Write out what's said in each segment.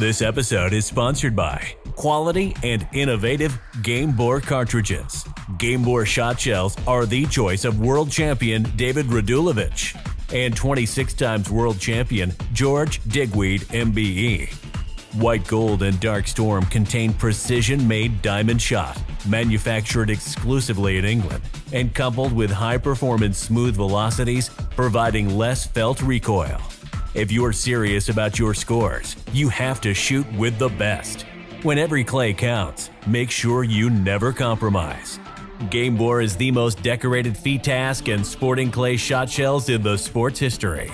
This episode is sponsored by quality and innovative Game Bore cartridges. Game Bore shot shells are the choice of world champion David Radulovich and 26 times world champion George Digweed MBE. White Gold and Dark Storm contain precision-made diamond shot, manufactured exclusively in England, and coupled with high-performance smooth velocities, providing less felt recoil. If you're serious about your scores, you have to shoot with the best. When every clay counts, make sure you never compromise. Game Bore is the most decorated FETASC and sporting clay shot shells in the sport's history.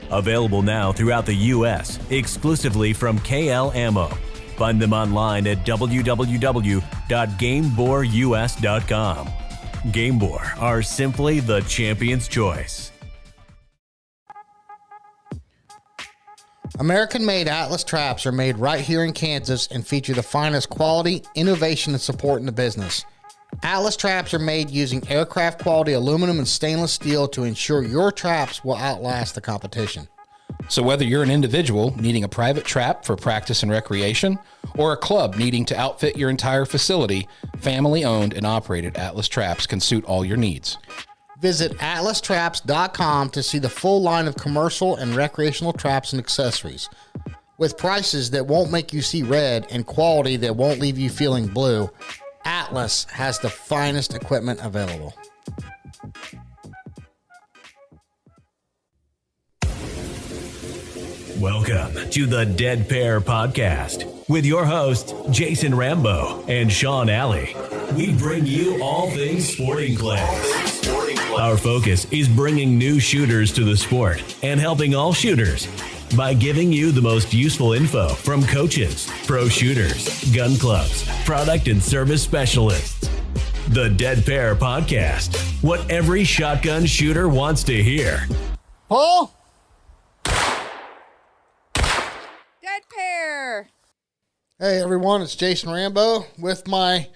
Available now throughout the U.S., exclusively from KL Ammo. Find them online at www.GameBoreUS.com. Game Bore are simply the champion's choice. American-made Atlas traps are made right here in Kansas and feature the finest quality, innovation, and support in the business. Atlas traps are made using aircraft-quality aluminum and stainless steel to ensure your traps will outlast the competition. So whether you're an individual needing a private trap for practice and recreation, or a club needing to outfit your entire facility, family-owned and operated Atlas Traps can suit all your needs. Visit atlastraps.com to see the full line of commercial and recreational traps and accessories. With prices that won't make you see red and quality that won't leave you feeling blue, Atlas has the finest equipment available. Welcome to the Dead Pair Podcast with your hosts, Jason Rambo and Sean Alley. We bring you all things sporting clays. Our focus is bringing new shooters to the sport and helping all shooters by giving you the most useful info from coaches, pro shooters, gun clubs, product and service specialists. The Dead Pair Podcast, what every shotgun shooter wants to hear. Paul? Dead Pair. Hey everyone, it's Jason Rambo with my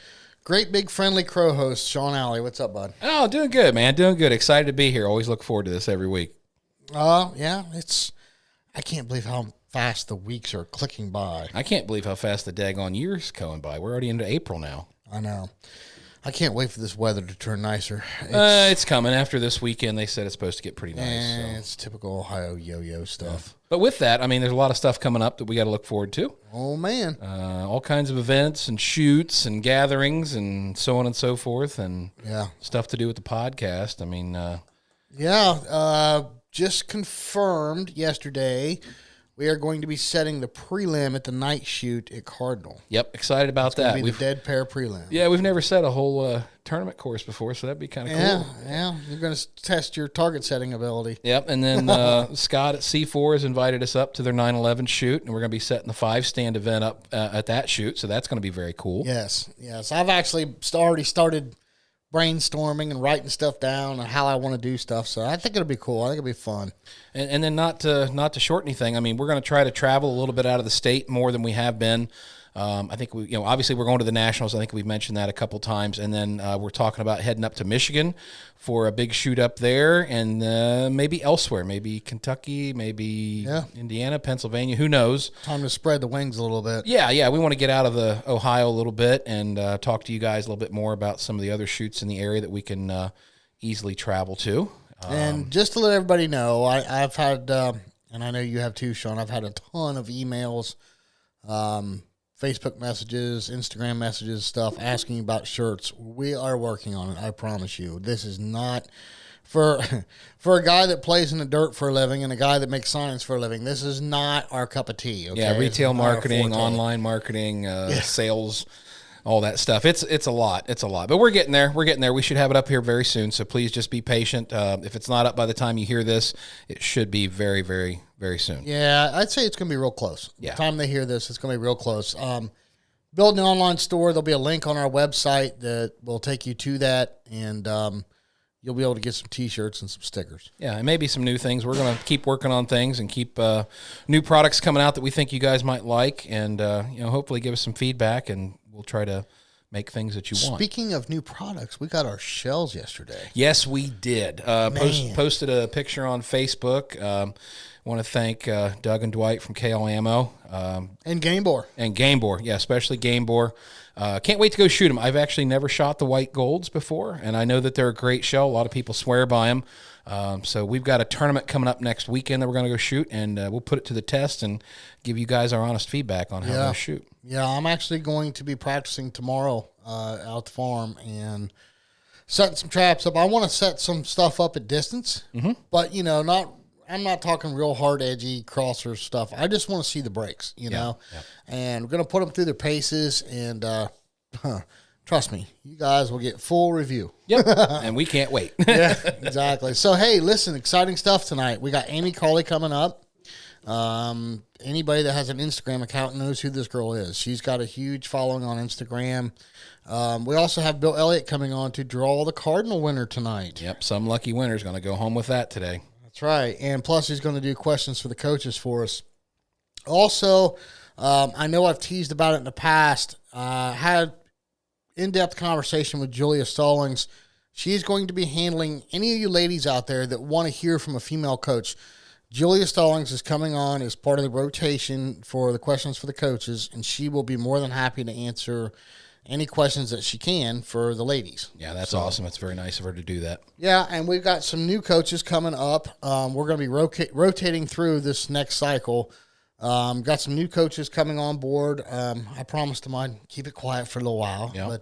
great big friendly crow host, Sean Alley. What's up, bud? Oh, doing good, man. Doing good. Excited to be here. Always look forward to this every week. Yeah, I can't believe how fast the weeks are clicking by. I can't believe how fast the daggone year's going by. We're already into April now. I know. I can't wait for this weather to turn nicer. It's coming. After this weekend, they said it's supposed to get pretty nice. So. It's typical Ohio yo-yo stuff. Yeah. But with that, I mean, there's a lot of stuff coming up that we got to look forward to. Oh, man. All kinds of events and shoots and gatherings and so on and so forth, and stuff to do with the podcast. I mean, just confirmed yesterday, we are going to be setting the prelim at the night shoot at Cardinal. Yep, excited about that. We've the Dead Pair prelim. Yeah, we've never set a whole tournament course before, so that'd be kind of cool. Yeah, you're going to test your target setting ability. Yep, and then Scott at C4 has invited us up to their 9/11 shoot, and we're going to be setting the 5-stand event up at that shoot, so that's going to be very cool. Yes. I've actually already started brainstorming and writing stuff down and how I want to do stuff. So I think it'll be cool. I think it'll be fun. And then not to short anything. I mean, we're going to try to travel a little bit out of the state more than we have been. I think obviously we're going to the Nationals. I think we've mentioned that a couple times. And then we're talking about heading up to Michigan for a big shoot up there, and maybe elsewhere, maybe Kentucky, maybe Indiana, Pennsylvania. Who knows? Time to spread the wings a little bit. Yeah. We want to get out of the Ohio a little bit and talk to you guys a little bit more about some of the other shoots in the area that we can easily travel to. And just to let everybody know, I've had, and I know you have too, Sean, I've had a ton of emails, Facebook messages, Instagram messages, stuff asking about shirts. We are working on it. I promise you. This is not for a guy that plays in the dirt for a living and a guy that makes signs for a living. This is not our cup of tea. Okay? Yeah, retail marketing, online marketing, sales, all that stuff. It's a lot. It's a lot. But we're getting there. We should have it up here very soon. So please just be patient. If it's not up by the time you hear this, it should be very, very, very soon. Yeah, I'd say it's going to be real close. Yeah. By the time they hear this, it's going to be real close. Building an online store, there'll be a link on our website that will take you to that, and you'll be able to get some T-shirts and some stickers. Yeah, and maybe some new things. We're going to keep working on things and keep new products coming out that we think you guys might like, and hopefully give us some feedback, and we'll try to make things that you want. Speaking of new products, we got our shells yesterday. Yes, we did. Posted a picture on Facebook. Want to thank Doug and Dwight from KL Ammo. And Game Bore. And Game Bore, yeah, especially Game Bore. Can't wait to go shoot them. I've actually never shot the white golds before, and I know that they're a great shell. A lot of people swear by them. So we've got a tournament coming up next weekend that we're going to go shoot, and we'll put it to the test and give you guys our honest feedback on how to shoot. Yeah, I'm actually going to be practicing tomorrow out at the farm and setting some traps up. I want to set some stuff up at distance, but, I'm not talking real hard, edgy crosser stuff. I just want to see the breaks, you know. Yeah. And we're going to put them through their paces, and trust me, you guys will get full review. Yep, and we can't wait. Yeah, exactly. So, hey, listen, exciting stuff tonight. We got Amy Cawley coming up. Anybody that has an Instagram account knows who this girl is. She's got a huge following on Instagram. We also have Bill Eilliott coming on to draw the Cardinal winner tonight. Yep, some lucky winner is going to go home with that today. That's right. And plus, he's going to do questions for the coaches for us. Also, I know I've teased about it in the past. Had in-depth conversation with Julia Stallings. She's going to be handling any of you ladies out there that want to hear from a female coach. Julia Stallings is coming on as part of the rotation for the questions for the coaches, and she will be more than happy to answer any questions that she can for the ladies. Yeah, that's awesome. It's very nice of her to do that. Yeah, and we've got some new coaches coming up. We're going to be rotating through this next cycle. Got some new coaches coming on board. I promised them I'd keep it quiet for a little while. Yeah.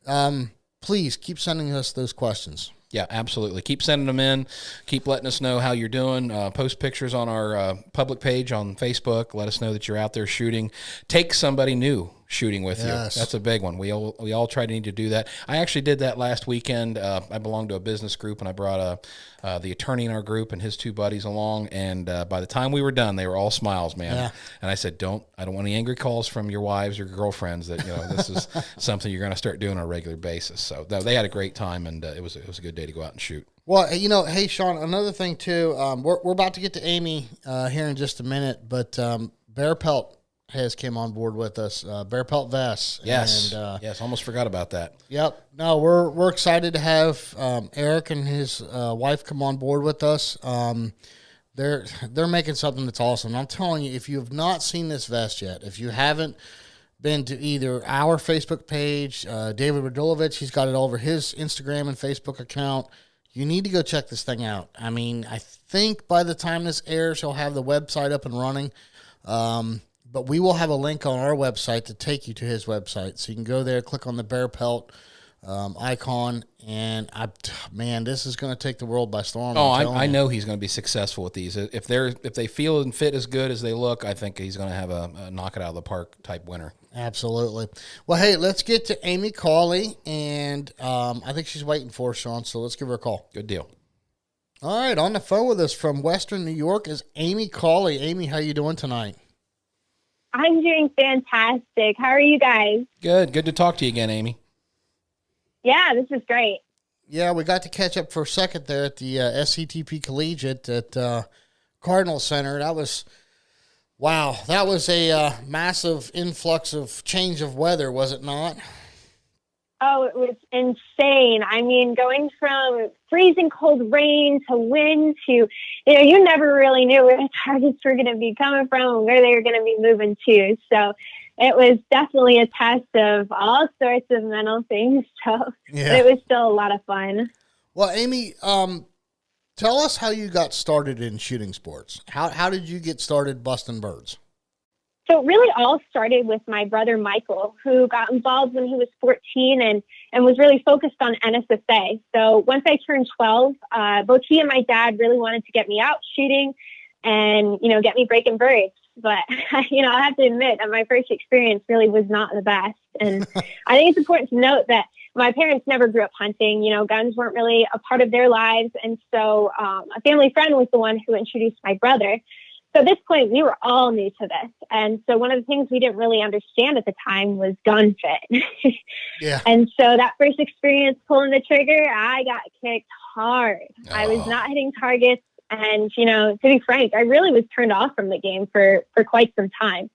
But please keep sending us those questions. Yeah, absolutely. Keep sending them in. Keep letting us know how you're doing. Post pictures on our public page on Facebook. Let us know that you're out there shooting. Take somebody new shooting with you. That's a big one. We all try to need to do that. I actually did that last weekend. I belong to a business group, and I brought the attorney in our group and his two buddies along. And by the time we were done, they were all smiles, man. Yeah. And I said, I don't want any angry calls from your wives or girlfriends that this is something you're going to start doing on a regular basis. So they had a great time, and it was a good day to go out and shoot. Well, hey, Sean, another thing too. We're about to get to Amy here in just a minute, but Bear Pelt has came on board with us. Bear Pelt vests. Yes, yes, almost forgot about that. Yep. No, we're excited to have Eric and his wife come on board with us. They're making something that's awesome. I'm telling you, if you have not seen this vest yet, if you haven't been to either our Facebook page, David Radulovich, he's got it all over his Instagram and Facebook account. You need to go check this thing out. I mean, I think by the time this airs, he'll have the website up and running. But we will have a link on our website to take you to his website. So you can go there, click on the Bear Pelt icon, and this is going to take the world by storm. Oh, I know he's going to be successful with these. If they feel and fit as good as they look, I think he's going to have a knock it out of the park type winner. Absolutely. Well, hey, let's get to Amy Cawley, and I think she's waiting for us, Sean, so let's give her a call. Good deal. All right, on the phone with us from Western New York is Amy Cawley. Amy, how you doing tonight? I'm doing fantastic. How are you guys? Good. Good to talk to you again, Amy. Yeah, this is great. Yeah, we got to catch up for a second there at the SCTP Collegiate at Cardinal Center. That was a massive influx of change of weather, was it not? Oh, it was insane. I mean, going from freezing cold rain to wind to, you never really knew where the targets were going to be coming from and where they were going to be moving to. So it was definitely a test of all sorts of mental things. So it was still a lot of fun. Well, Amy, tell us how you got started in shooting sports. How did you get started busting birds? So it really all started with my brother, Michael, who got involved when he was 14 and was really focused on NSSA. So once I turned 12, both he and my dad really wanted to get me out shooting and, get me breaking birds. But, I have to admit that my first experience really was not the best. And I think it's important to note that my parents never grew up hunting. Guns weren't really a part of their lives. And so a family friend was the one who introduced my brother. So at this point, we were all new to this. And so one of the things we didn't really understand at the time was gun fit. Yeah. And so that first experience pulling the trigger, I got kicked hard. Oh. I was not hitting targets. And, to be frank, I really was turned off from the game for quite some time.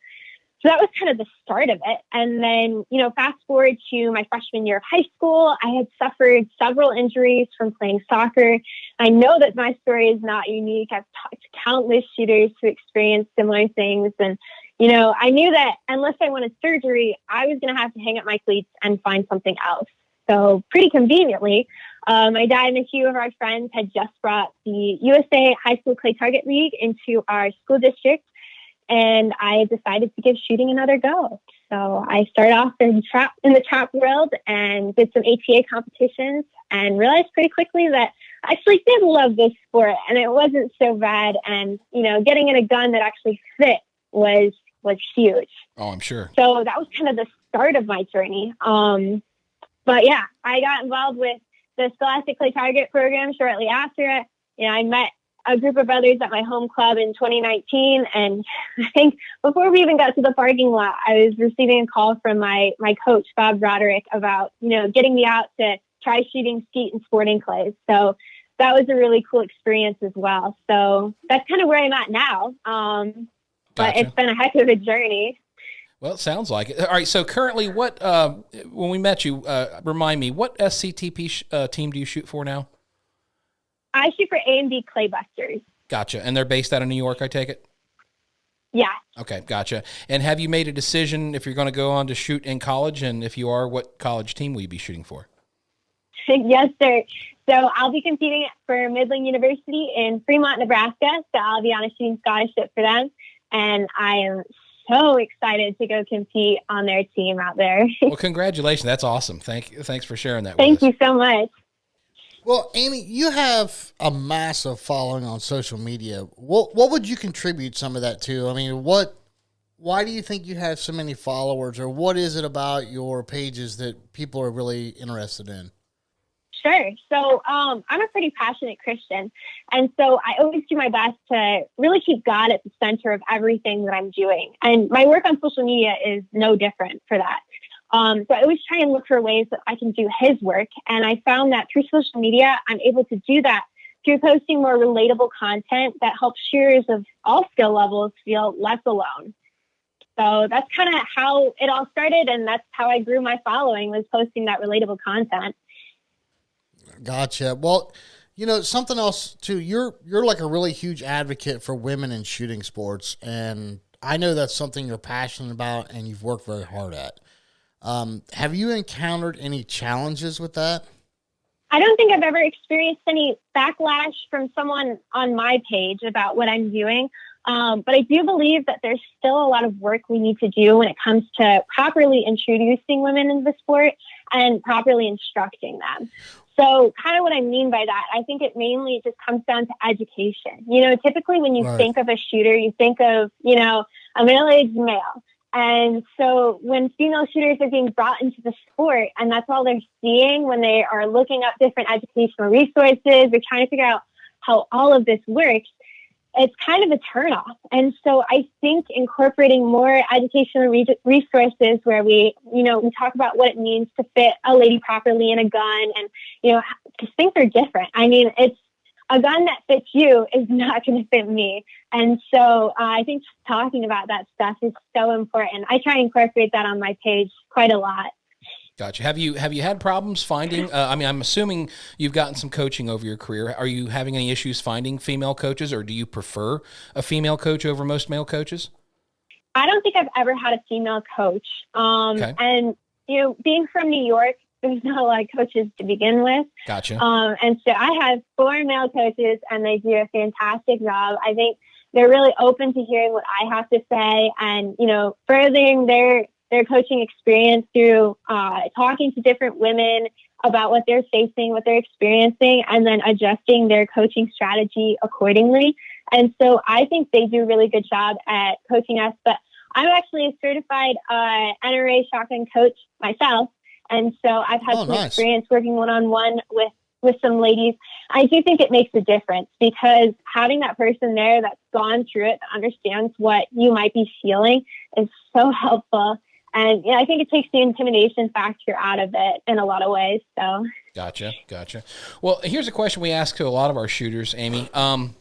So that was kind of the start of it. And then, fast forward to my freshman year of high school, I had suffered several injuries from playing soccer. I know that my story is not unique. I've talked to countless shooters who experienced similar things. And, I knew that unless I wanted surgery, I was going to have to hang up my cleats and find something else. So pretty conveniently, my dad and a few of our friends had just brought the USA High School Clay Target League into our school district. And I decided to give shooting another go. So I started off in the trap world and did some ATA competitions and realized pretty quickly that I actually did love this sport and it wasn't so bad. And, getting in a gun that actually fit was huge. Oh, I'm sure. So that was kind of the start of my journey. But yeah, I got involved with the Scholastic Clay Target program shortly after. I met a group of others at my home club in 2019. And I think before we even got to the parking lot, I was receiving a call from my coach, Bob Broderick, about, getting me out to try shooting skeet and sporting clays. So that was a really cool experience as well. So that's kind of where I'm at now. But it's been a heck of a journey. Well, it sounds like it. All right. So currently when we met you, remind me, what SCTP team do you shoot for now? I shoot for A&B Claybusters. Gotcha. And they're based out of New York, I take it? Yeah. Okay, gotcha. And have you made a decision if you're going to go on to shoot in college? And if you are, what college team will you be shooting for? Yes, sir. So I'll be competing for Midland University in Fremont, Nebraska. So I'll be on a shooting scholarship for them. And I am so excited to go compete on their team out there. Well, congratulations. That's awesome. Thanks for sharing that Thank with us. you so much. Well, Amy, you have a massive following on social media. What would you contribute some of that to? I mean, why do you think you have so many followers, or what is it about your pages that people are really interested in? Sure. So I'm a pretty passionate Christian. And so I always do my best to really keep God at the center of everything that I'm doing. And my work on social media is no different for that. So I always try and look for ways that I can do his work. And I found that through social media, I'm able to do that through posting more relatable content that helps shooters of all skill levels feel less alone. So that's kind of how it all started. And that's how I grew my following, was posting that relatable content. Gotcha. Well, something else too, you're like a really huge advocate for women in shooting sports. And I know that's something you're passionate about and you've worked very hard at. Have you encountered any challenges with that? I don't think I've ever experienced any backlash from someone on my page about what I'm doing. But I do believe that there's still a lot of work we need to do when it comes to properly introducing women into the sport and properly instructing them. So kind of what I mean by that, I think it mainly just comes down to education. Typically when you think of a shooter, you think of, a middle-aged male. And so when female shooters are being brought into the sport, and that's all they're seeing when they are looking up different educational resources, they're trying to figure out how all of this works, it's kind of a turnoff. And so I think incorporating more educational resources where we talk about what it means to fit a lady properly in a gun, and, because things are different. I mean, it's a gun that fits you is not going to fit me. And so I think talking about that stuff is so important. I try and incorporate that on my page quite a lot. Gotcha. Have you had problems finding, I'm assuming you've gotten some coaching over your career. Are you having any issues finding female coaches, or do you prefer a female coach over most male coaches? I don't think I've ever had a female coach. Okay. And, being from New York, there's not a lot of coaches to begin with. Gotcha. And so I have 4 male coaches, and they do a fantastic job. I think they're really open to hearing what I have to say, and, furthering their coaching experience through talking to different women about what they're facing, what they're experiencing, and then adjusting their coaching strategy accordingly. And so I think they do a really good job at coaching us. But I'm actually a certified NRA shotgun coach myself. And so I've had some experience working one-on-one with some ladies. I do think it makes a difference, because having that person there that's gone through it, that understands what you might be feeling, is so helpful. And I think it takes the intimidation factor out of it in a lot of ways. So Gotcha. Well, here's a question we ask to a lot of our shooters, Amy. And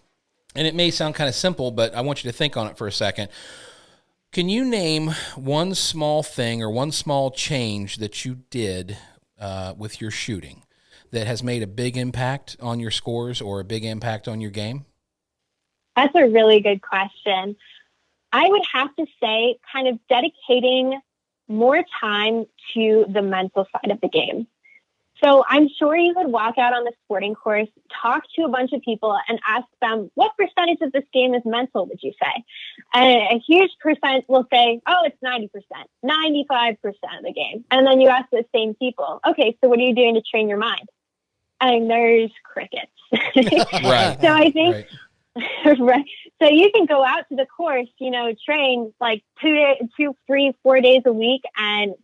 it may sound kind of simple, but I want you to think on it for a second. Can you name one small thing or one small change that you did with your shooting that has made a big impact on your scores or a big impact on your game? That's a really good question. I would have to say kind of dedicating more time to the mental side of the game. So I'm sure you could walk out on the sporting course, talk to a bunch of people and ask them, what percentage of this game is mental, would you say? And a huge percent will say, oh, it's 90%, 95% of the game. And then you ask the same people, okay, so what are you doing to train your mind? And there's crickets. Right. So I think... Right. Right. So you can go out to the course, train like 2, 3, 4 days a week.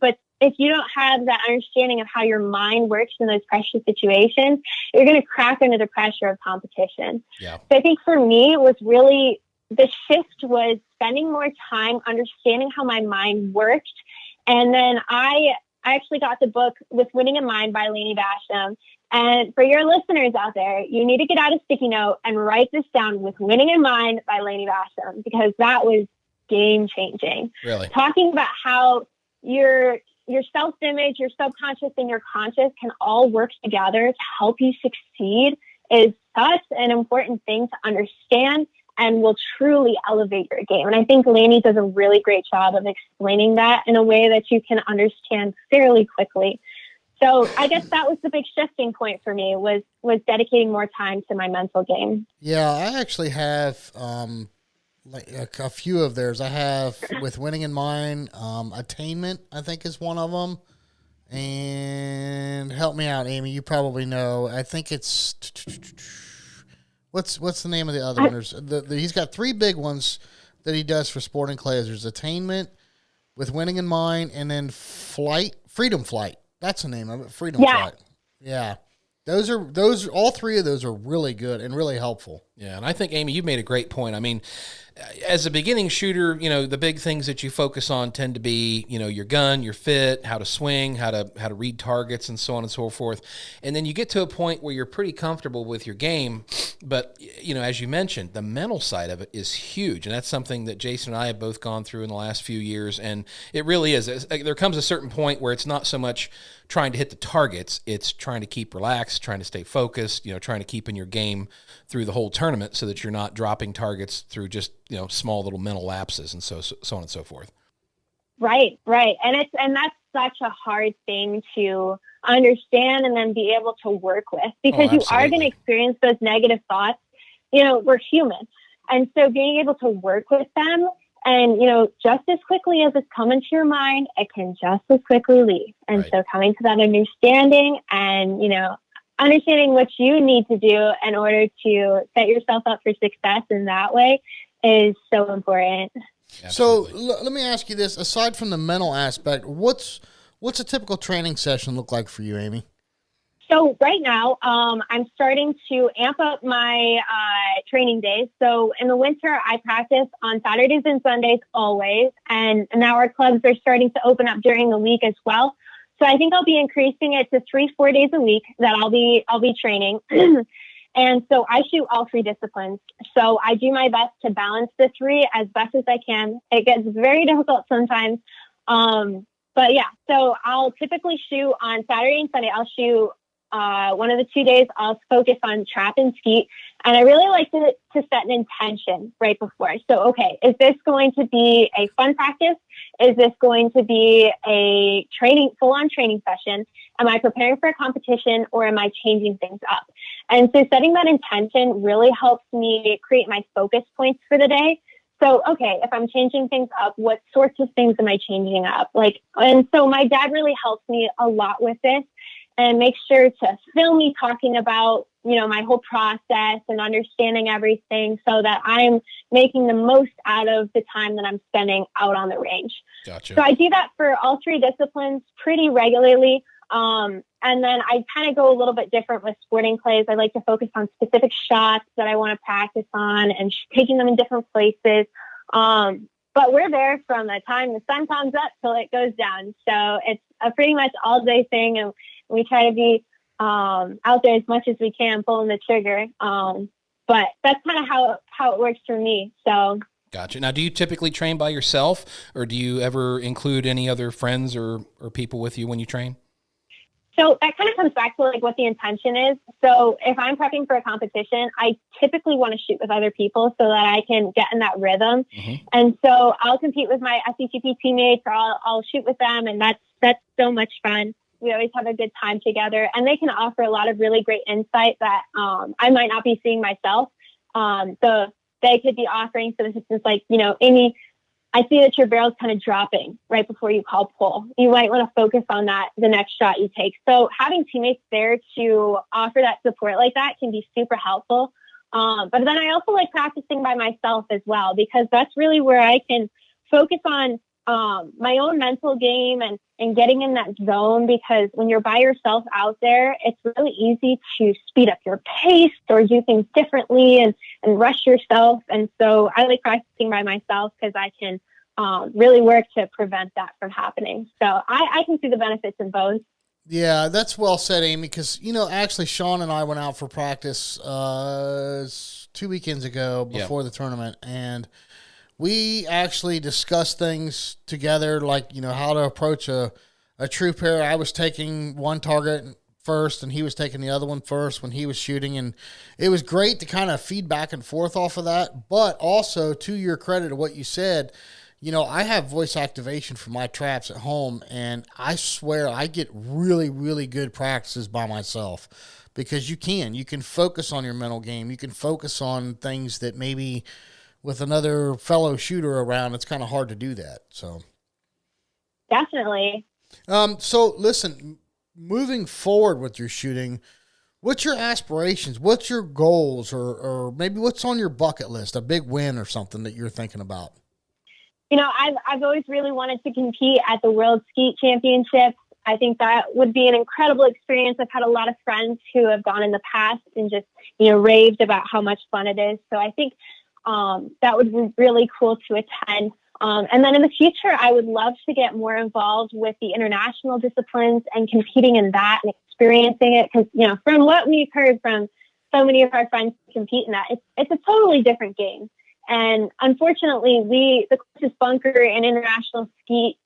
But if you don't have that understanding of how your mind works in those pressure situations, you're going to crack under the pressure of competition. Yeah. So I think for me, it was really the shift was spending more time understanding how my mind worked. And then I actually got the book With Winning in Mind by Lainey Basham. And for your listeners out there, you need to get out a sticky note and write this down, With Winning in Mind by Lainey Basham, because that was game changing. Really? Talking about how your self-image, your subconscious, and your conscious can all work together to help you succeed is such an important thing to understand and will truly elevate your game. And I think Lainey does a really great job of explaining that in a way that you can understand fairly quickly. So I guess that was the big shifting point for me was dedicating more time to my mental game. Yeah, I actually have like a few of theirs. I have With Winning in Mind, Attainment, I think is one of them. And help me out, Amy. You probably know. I think it's what's the name of the other ones? He's got 3 big ones that he does for Sporting Clays. There's Attainment, With Winning in Mind, and then Freedom Flight. That's the name of it, Freedom Flight. Yeah. Those all 3 of those are really good and really helpful. Yeah, and I think, Amy, you made a great point. I mean, as a beginning shooter, the big things that you focus on tend to be, your gun, your fit, how to swing, how to read targets, and so on and so forth. And then you get to a point where you're pretty comfortable with your game, but as you mentioned, the mental side of it is huge, and that's something that Jason and I have both gone through in the last few years. And it really is. There comes a certain point where it's not so much trying to hit the targets; it's trying to keep relaxed, trying to stay focused, trying to keep in your game through the whole tournament, so that you're not dropping targets through just small little mental lapses and so on and so forth. Right. And that's such a hard thing to understand and then be able to work with, because you are going to experience those negative thoughts. We're human. And so being able to work with them and, just as quickly as it's coming to your mind, it can just as quickly leave. And so coming to that understanding and, understanding what you need to do in order to set yourself up for success in that way is so important. Absolutely. So let me ask you this: aside from the mental aspect, what's a typical training session look like for you, Amy? So right now, I'm starting to amp up my training days. So in the winter, I practice on Saturdays and Sundays always, and now our clubs are starting to open up during the week as well. So I think I'll be increasing it to 3-4 days a week that I'll be training. And so I shoot all 3 disciplines. So I do my best to balance the 3 as best as I can. It gets very difficult sometimes. But yeah, so I'll typically shoot on Saturday and Sunday. I'll shoot one of the 2 days. I'll focus on trap and skeet. And I really like to set an intention right before. So, okay, is this going to be a fun practice? Is this going to be a full-on training session? Am I preparing for a competition, or am I changing things up? And so setting that intention really helps me create my focus points for the day. So, okay, if I'm changing things up, what sorts of things am I changing up? And so my dad really helps me a lot with this and makes sure to film me talking about, my whole process and understanding everything so that I'm making the most out of the time that I'm spending out on the range. Gotcha. So I do that for all 3 disciplines pretty regularly. And then I kind of go a little bit different with sporting clays. I like to focus on specific shots that I want to practice on and taking them in different places. But we're there from the time the sun comes up till it goes down. So it's a pretty much all day thing. And we try to be out there as much as we can, pulling the trigger. But that's kind of how it works for me. So Gotcha. Now, do you typically train by yourself, or do you ever include any other friends or people with you when you train? So that kind of comes back to like what the intention is. So if I'm prepping for a competition, I typically want to shoot with other people so that I can get in that rhythm. Mm-hmm. And so I'll compete with my SCTP teammates, or I'll shoot with them, and that's so much fun. We always have a good time together, and they can offer a lot of really great insight that I might not be seeing myself. So they could be offering, for instance, like, Amy, I see that your barrel's kind of dropping right before you call pull. You might want to focus on that the next shot you take. So having teammates there to offer that support like that can be super helpful. But then I also like practicing by myself as well, because that's really where I can focus on my own mental game and getting in that zone, because when you're by yourself out there, it's really easy to speed up your pace or do things differently and rush yourself. And so I like practicing by myself because I can really work to prevent that from happening. So I can see the benefits in both. Yeah, that's well said, Amy, because, actually Sean and I went out for practice 2 weekends ago before the tournament, and we actually discussed things together, like, how to approach a true pair. I was taking one target first, and he was taking the other one first when he was shooting, and it was great to kind of feed back and forth off of that. But also, to your credit of what you said, I have voice activation for my traps at home, and I swear I get really, really good practices by myself, because you can focus on your mental game. You can focus on things that maybe with another fellow shooter around, it's kind of hard to do that. So definitely. So listen, moving forward with your shooting, what's your aspirations? What's your goals, or maybe what's on your bucket list, a big win or something that you're thinking about? I've always really wanted to compete at the World Skeet Championships. I think that would be an incredible experience. I've had a lot of friends who have gone in the past and just, raved about how much fun it is. So I think that would be really cool to attend. And then in the future, I would love to get more involved with the international disciplines and competing in that and experiencing it. Because, from what we've heard from so many of our friends who compete in that, it's a totally different game. And unfortunately, the closest bunker in international skeet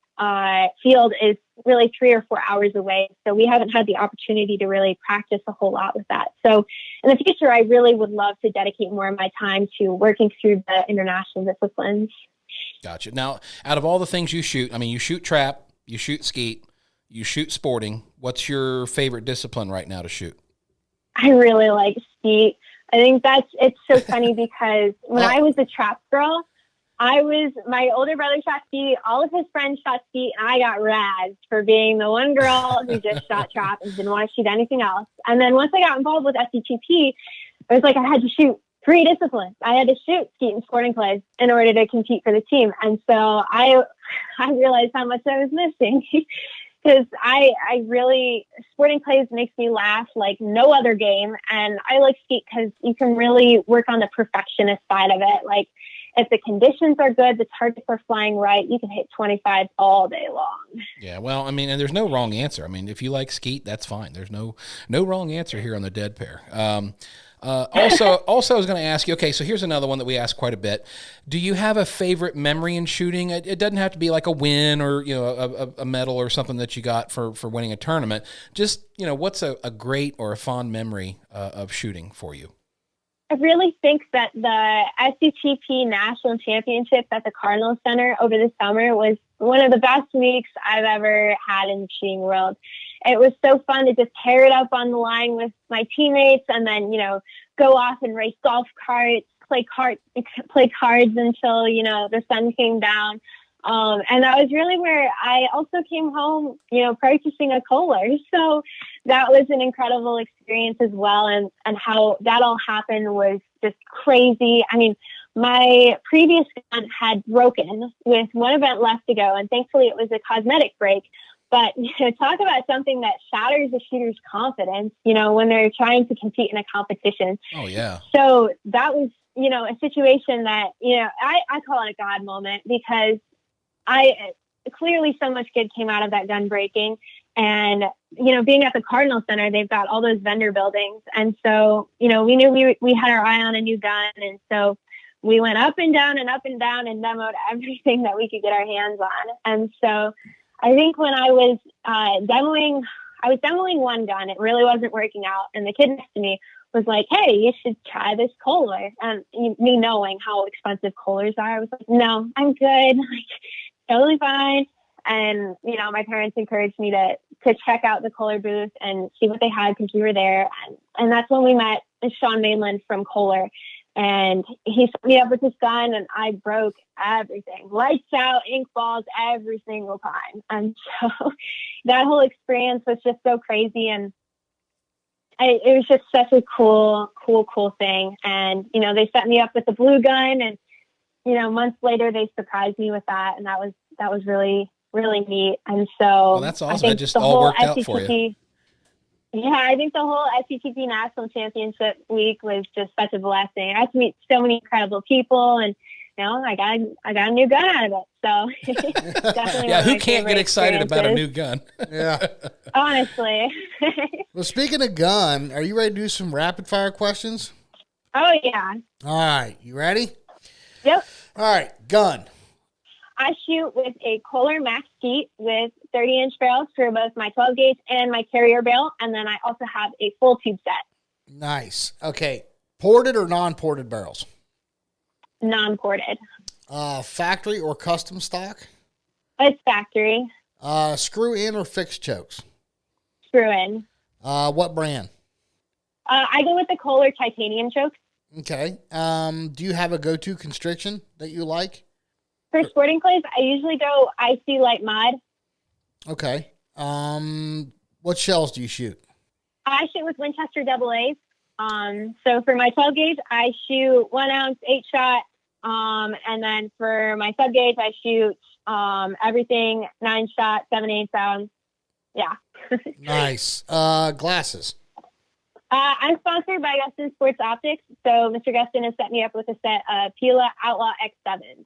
field is really 3 or 4 hours away. So we haven't had the opportunity to really practice a whole lot with that. So in the future, I really would love to dedicate more of my time to working through the international disciplines. Gotcha. Now, out of all the things you shoot, you shoot trap, you shoot skeet, you shoot sporting. What's your favorite discipline right now to shoot? I really like skeet. I think it's so funny because when I was a trap girl, my older brother shot skeet, all of his friends shot skeet, and I got razzed for being the one girl who just shot trap and didn't want to shoot anything else. And then once I got involved with SCTP, it was like I had to shoot 3 disciplines. I had to shoot skeet and sporting clays in order to compete for the team. And so I realized how much I was missing. Because I really, sporting clays makes me laugh like no other game. And I like skeet because you can really work on the perfectionist side of it. Like, if the conditions are good, the targets are flying right, you can hit 25 all day long. Yeah, well, and there's no wrong answer. If you like skeet, that's fine. There's no wrong answer here on the Dead Pair. Also, I was going to ask you, okay, so here's another one that we ask quite a bit. Do you have a favorite memory in shooting? It doesn't have to be like a win or, a medal or something that you got for winning a tournament. Just, what's a great or a fond memory of shooting for you? I really think that the SCTP National Championships at the Cardinal Center over the summer was one of the best weeks I've ever had in the shooting world. It was so fun to just tear it up on the line with my teammates and then, go off and race golf carts, play cards until, the sun came down. And that was really where I also came home, purchasing a Kohler. So that was an incredible experience as well. And how that all happened was just crazy. My previous gun had broken with one event left to go, and thankfully it was a cosmetic break. But talk about something that shatters a shooter's confidence, when they're trying to compete in a competition. Oh, yeah. So that was, a situation that, I call it a God moment, because clearly so much good came out of that gun breaking. And, being at the Cardinal Center, they've got all those vendor buildings. And so, we knew we had our eye on a new gun. And so we went up and down and demoed everything that we could get our hands on. And so I think when I was demoing one gun, it really wasn't working out. And the kid next to me was like, hey, you should try this Kohler. And me knowing how expensive Kohlers are, I was like, no, I'm good. Like, totally fine. And, my parents encouraged me to check out the Kohler booth and see what they had because we were there. And that's when we met Sean Mainland from Kohler. And he set me up with this gun and I broke everything. Lights out, ink balls every single time. And so that whole experience was just so crazy. And it was just such a cool thing. And, they set me up with the blue gun and, months later they surprised me with that. And that was really, really neat. And so well, that's awesome. It just all worked out for you. Yeah, I think the whole SCTP National Championship week was just such a blessing. I had to meet so many incredible people, and I got a new gun out of it. So definitely. Yeah, who can't get excited about a new gun? Yeah, honestly. Well, speaking of gun, are you ready to do some rapid fire questions? Oh yeah. All right, you ready? Yep. All right, gun. I shoot with a Kohler Max Sheet with 30-inch barrels for both my 12 gauge and my carrier barrel, and then I also have a full tube set. Nice. Okay, ported or non-ported barrels? Non-ported. Factory or custom stock? It's factory. Screw in or fixed chokes? Screw in. What brand? I go with the Kohler titanium chokes. Okay. Do you have a go-to constriction that you like? For sporting clays, I usually go IC Light Mod. Okay. What shells do you shoot? I shoot with Winchester AA's. So for my 12 gauge, I shoot 1 ounce 8-shot. And then for my sub gauge, I shoot everything 9-shot, 7/8 ounce. Yeah. Nice. Glasses. I'm sponsored by Gustin Sports Optics. So Mr. Gustin has set me up with a set of Pila Outlaw X7.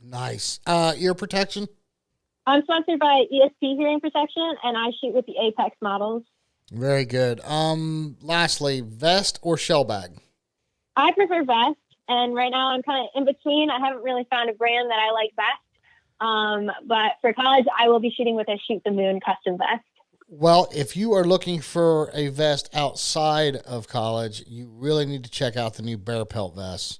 Nice. Ear protection? I'm sponsored by ESP Hearing Protection, and I shoot with the Apex models. Very good. Lastly, vest or shell bag? I prefer vest, and right now I'm kind of in between. I haven't really found a brand that I like best. But for college, I will be shooting with a Shoot the Moon custom vest. Well, if you are looking for a vest outside of college, you really need to check out the new Bear Pelt vests.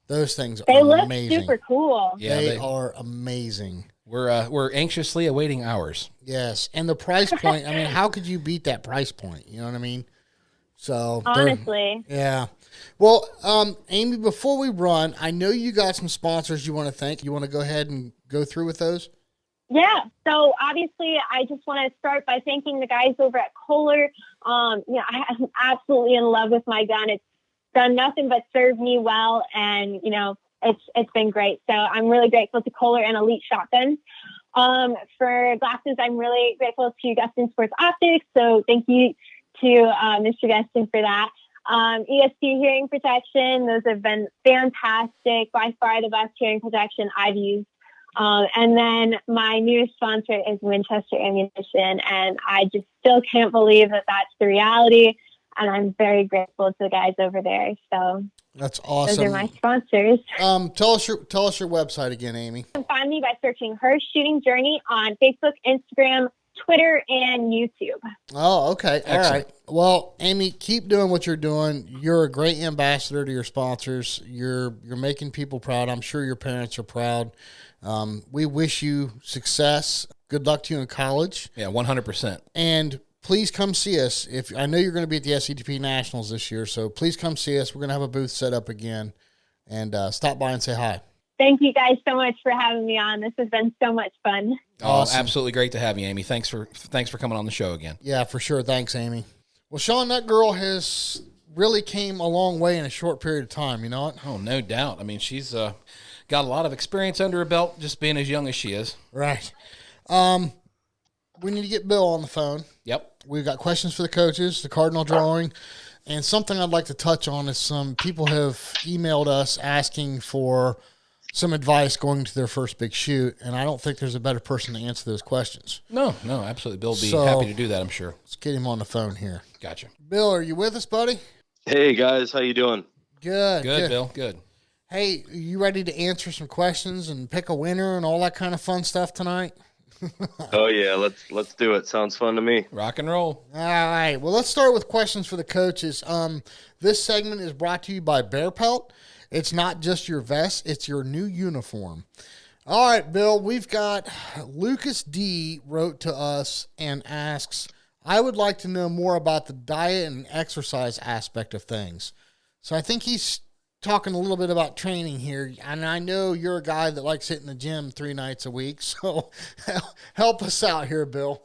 Those things are amazing. They look super cool. Yeah, they are amazing. We're anxiously awaiting ours. Yes, and the price point. I mean, how could you beat that price point? You know what I mean? So honestly, yeah. Well, Amy, before we run, I know you got some sponsors you want to thank. You want to go ahead and go through with those? Yeah. So obviously, I just want to start by thanking the guys over at Kohler. I am absolutely in love with my gun. It's done nothing but serve me well, and it's been great. So I'm really grateful to Kohler and Elite Shotguns. For glasses, I'm really grateful to Gustin Sports Optics. So thank you to Mr. Gustin for that. ESP Hearing Protection, those have been fantastic. By far the best hearing protection I've used. And then my newest sponsor is Winchester Ammunition, and I just still can't believe that that's the reality. And I'm very grateful to the guys over there. So that's awesome. Those are my sponsors. Tell us your website again, Amy. You can find me by searching Her Shooting Journey on Facebook, Instagram, Twitter, and YouTube. Oh, okay. Excellent. All right. Well, Amy, keep doing what you're doing. You're a great ambassador to your sponsors. You're making people proud. I'm sure your parents are proud. We wish you success. Good luck to you in college. Yeah, 100%. And please come see us. I know you're going to be at the SCTP Nationals this year, so please come see us. We're going to have a booth set up again, and stop by and say hi. Thank you guys so much for having me on. This has been so much fun. Awesome. Absolutely great to have you, Amy. Thanks for coming on the show again. Yeah, for sure. Thanks, Amy. Well, Sean, that girl has really came a long way in a short period of time. You know what? Oh, no doubt. I mean, she's got a lot of experience under her belt, just being as young as she is. Right. We need to get Bill on the phone. Yep. We've got questions for the coaches, the Cardinal drawing, and something I'd like to touch on is some people have emailed us asking for some advice going to their first big shoot, and I don't think there's a better person to answer those questions. No, absolutely. Bill will be happy to do that, I'm sure. Let's get him on the phone here. Gotcha. Bill, are you with us, buddy? Hey, guys. How you doing? Good, Bill. Good. Hey, you ready to answer some questions and pick a winner and all that kind of fun stuff tonight? Oh yeah, let's do it. Sounds fun to me. Rock and roll. All right. Well, let's start with questions for the coaches. This segment is brought to you by Pelt. It's not just your vest, it's your new uniform. All right, Bill, we've got Lucas D wrote to us and asks, I would like to know more about the diet and exercise aspect of things. So I think he's talking a little bit about training here, and I know you're a guy that likes hitting the gym 3 nights a week, so help us out here, Bill.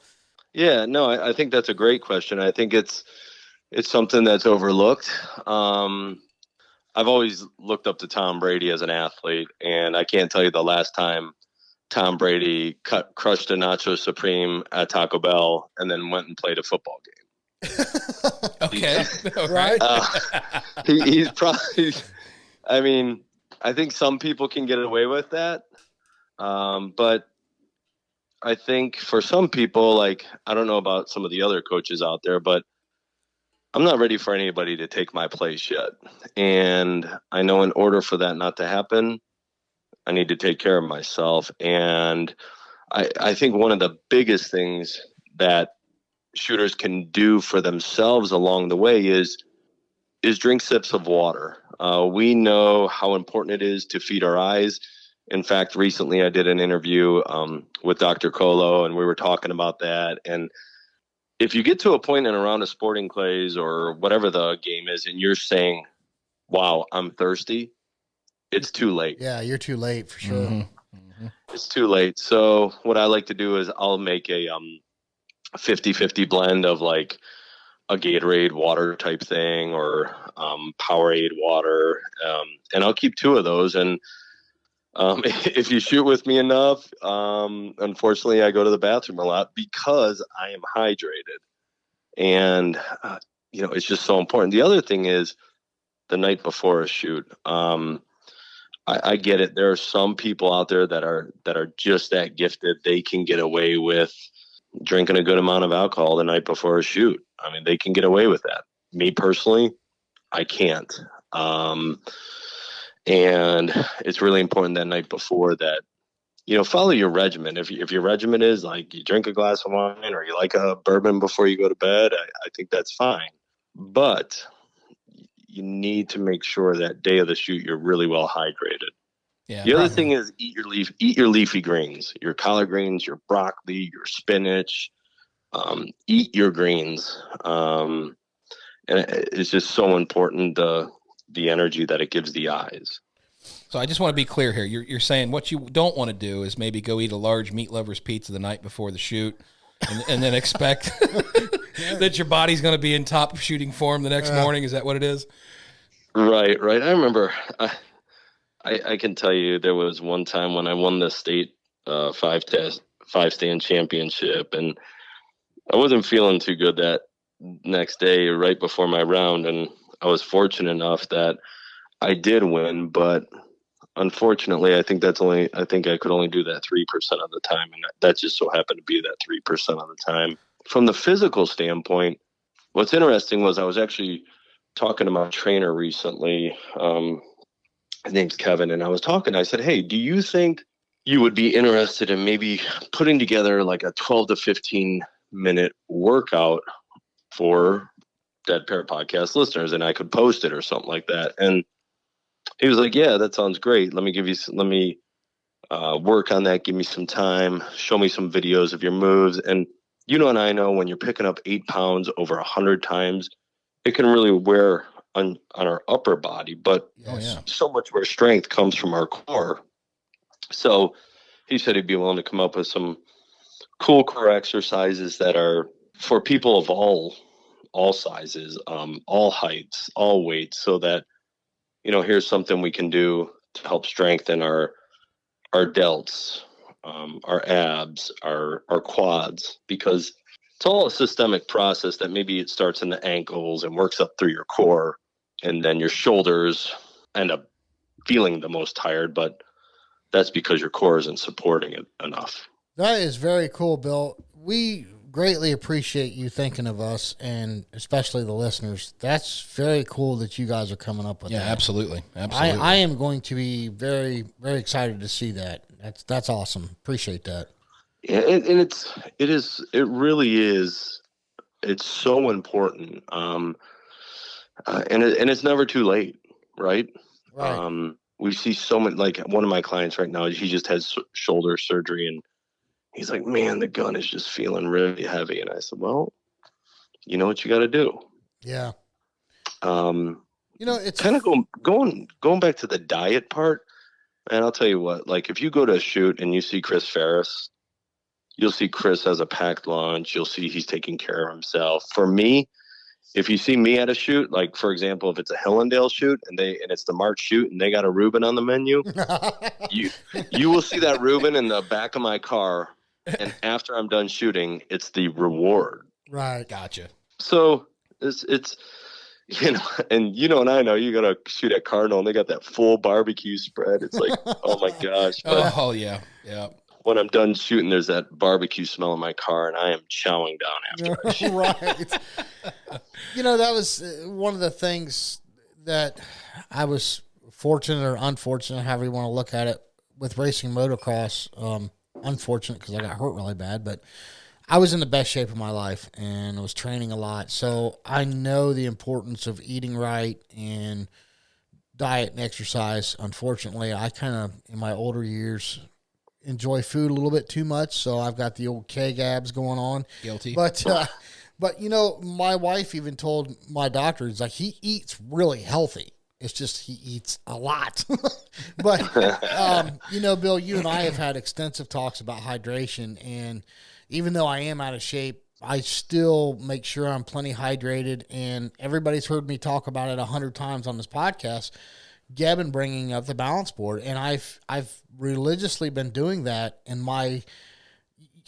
Yeah, no, I think that's a great question. I think it's something that's overlooked. I've always looked up to Tom Brady as an athlete, and I can't tell you the last time Tom Brady crushed a Nacho Supreme at Taco Bell and then went and played a football game. Okay, right. He's probably. I mean, I think some people can get away with that, but I think for some people, like, I don't know about some of the other coaches out there, but I'm not ready for anybody to take my place yet. And I know in order for that not to happen, I need to take care of myself. And I think one of the biggest things that shooters can do for themselves along the way is drink sips of water. We know how important it is to feed our eyes. In fact, recently I did an interview with Dr. Colo, and we were talking about that. And if you get to a point in around a sporting clays or whatever the game is, and you're saying, wow, I'm thirsty, it's too late. Yeah, you're too late for sure. Mm-hmm. It's too late. So what I like to do is I'll make a 50-50 blend of like a Gatorade water type thing or Powerade water. And I'll keep 2 of those. And if you shoot with me enough, unfortunately, I go to the bathroom a lot because I am hydrated. And, it's just so important. The other thing is the night before a shoot. I get it. There are some people out there that are just that gifted. They can get away with drinking a good amount of alcohol the night before a shoot. I mean, they can get away with that. Me personally, I can't. And it's really important that night before that, follow your regimen. If your regimen is like you drink a glass of wine or you like a bourbon before you go to bed, I think that's fine. But you need to make sure that day of the shoot you're really well hydrated. Yeah. The other thing is eat your leafy greens, your collard greens, your broccoli, your spinach. Eat your greens. And it's just so important, the energy that it gives the eyes. So I just want to be clear here. You're saying what you don't want to do is maybe go eat a large meat lover's pizza the night before the shoot and then expect that your body's going to be in top shooting form the next morning. Is that what it is? Right. I remember I can tell you there was one time when I won the state 5-stand championship, and I wasn't feeling too good that next day right before my round, and I was fortunate enough that I did win, but unfortunately I think I could only do that 3% of the time, and that just so happened to be that 3% of the time. From the physical standpoint, what's interesting was I was actually talking to my trainer recently. His name's Kevin, and I said, hey, do you think you would be interested in maybe putting together like a 12 to 15 minute workout for Dead Parrot Podcast listeners, and I could post it or something like that? And he was like, yeah, that sounds great. Let me work on that. Give me some time, show me some videos of your moves. And and I know when you're picking up 8 pounds over 100 times, it can really wear on our upper body, but so much of our strength comes from our core. So he said he'd be willing to come up with some cool core exercises that are for people of all sizes, all heights, all weights, so that, here's something we can do to help strengthen our delts, our abs, our quads, because it's all a systemic process that maybe it starts in the ankles and works up through your core, and then your shoulders end up feeling the most tired, but that's because your core isn't supporting it enough. That is very cool, Bill. greatly appreciate you thinking of us, and especially the listeners. That's very cool that you guys are coming up with that. Absolutely. I am going to be very, very excited to see that. That's awesome. Appreciate that. Yeah, and it really is. It's so important. And it's never too late, right? Right. We see so many, like one of my clients right now, he just has shoulder surgery, and he's like, man, the gun is just feeling really heavy. And I said, well, you know what you got to do. Yeah. It's kind of going back to the diet part. And I'll tell you what, like if you go to a shoot and you see Chris Ferris, you'll see Chris has a packed lunch. You'll see he's taking care of himself. For me, if you see me at a shoot, like for example, if it's a Hillendale shoot and it's the March shoot and they got a Reuben on the menu, you will see that Reuben in the back of my car. And after I'm done shooting, it's the reward. Right. Gotcha. So it's and I know you got to shoot at Cardinal and they got that full barbecue spread. It's like, oh my gosh. But oh yeah. Yeah. When I'm done shooting, there's that barbecue smell in my car and I am chowing down after I shoot. Right. That was one of the things that I was fortunate or unfortunate, however you want to look at it, with racing motocross. Unfortunate because I got hurt really bad, but I was in the best shape of my life and I was training a lot. So I know the importance of eating right and diet and exercise. Unfortunately, I kind of, in my older years, enjoy food a little bit too much. So I've got the old keg abs going on. Guilty. But my wife even told my doctor, he's like, he eats really healthy. It's just he eats a lot. But, Bill, you and I have had extensive talks about hydration. And even though I am out of shape, I still make sure I'm plenty hydrated. And everybody's heard me talk about it 100 times on this podcast, Gavin bringing up the balance board. And I've religiously been doing that. And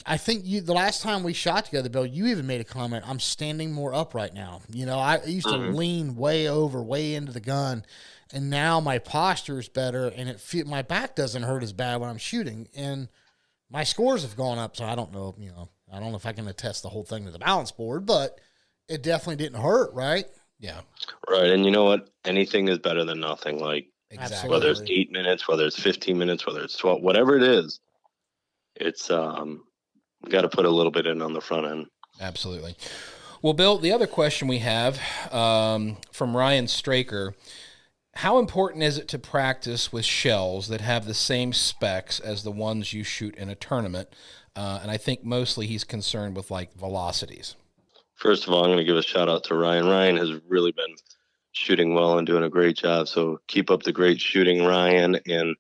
I think the last time we shot together, Bill, you even made a comment, I'm standing more upright now. I used to lean way into the gun, and now my posture is better, and my back doesn't hurt as bad when I'm shooting, and my scores have gone up. So I don't know, I don't know if I can attest the whole thing to the balance board, but it definitely didn't hurt, right? Yeah. Right. And you know what? Anything is better than nothing. Like Exactly. whether it's 8 minutes, whether it's 15 minutes, whether it's 12, whatever it is, it's got to put a little bit in on the front end. Absolutely. Well, Bill, the other question we have from Ryan Straker, how important is it to practice with shells that have the same specs as the ones you shoot in a tournament? And I think mostly he's concerned with like velocities. First of all, I'm going to give a shout out to Ryan. Ryan has really been shooting well and doing a great job. So keep up the great shooting, Ryan. And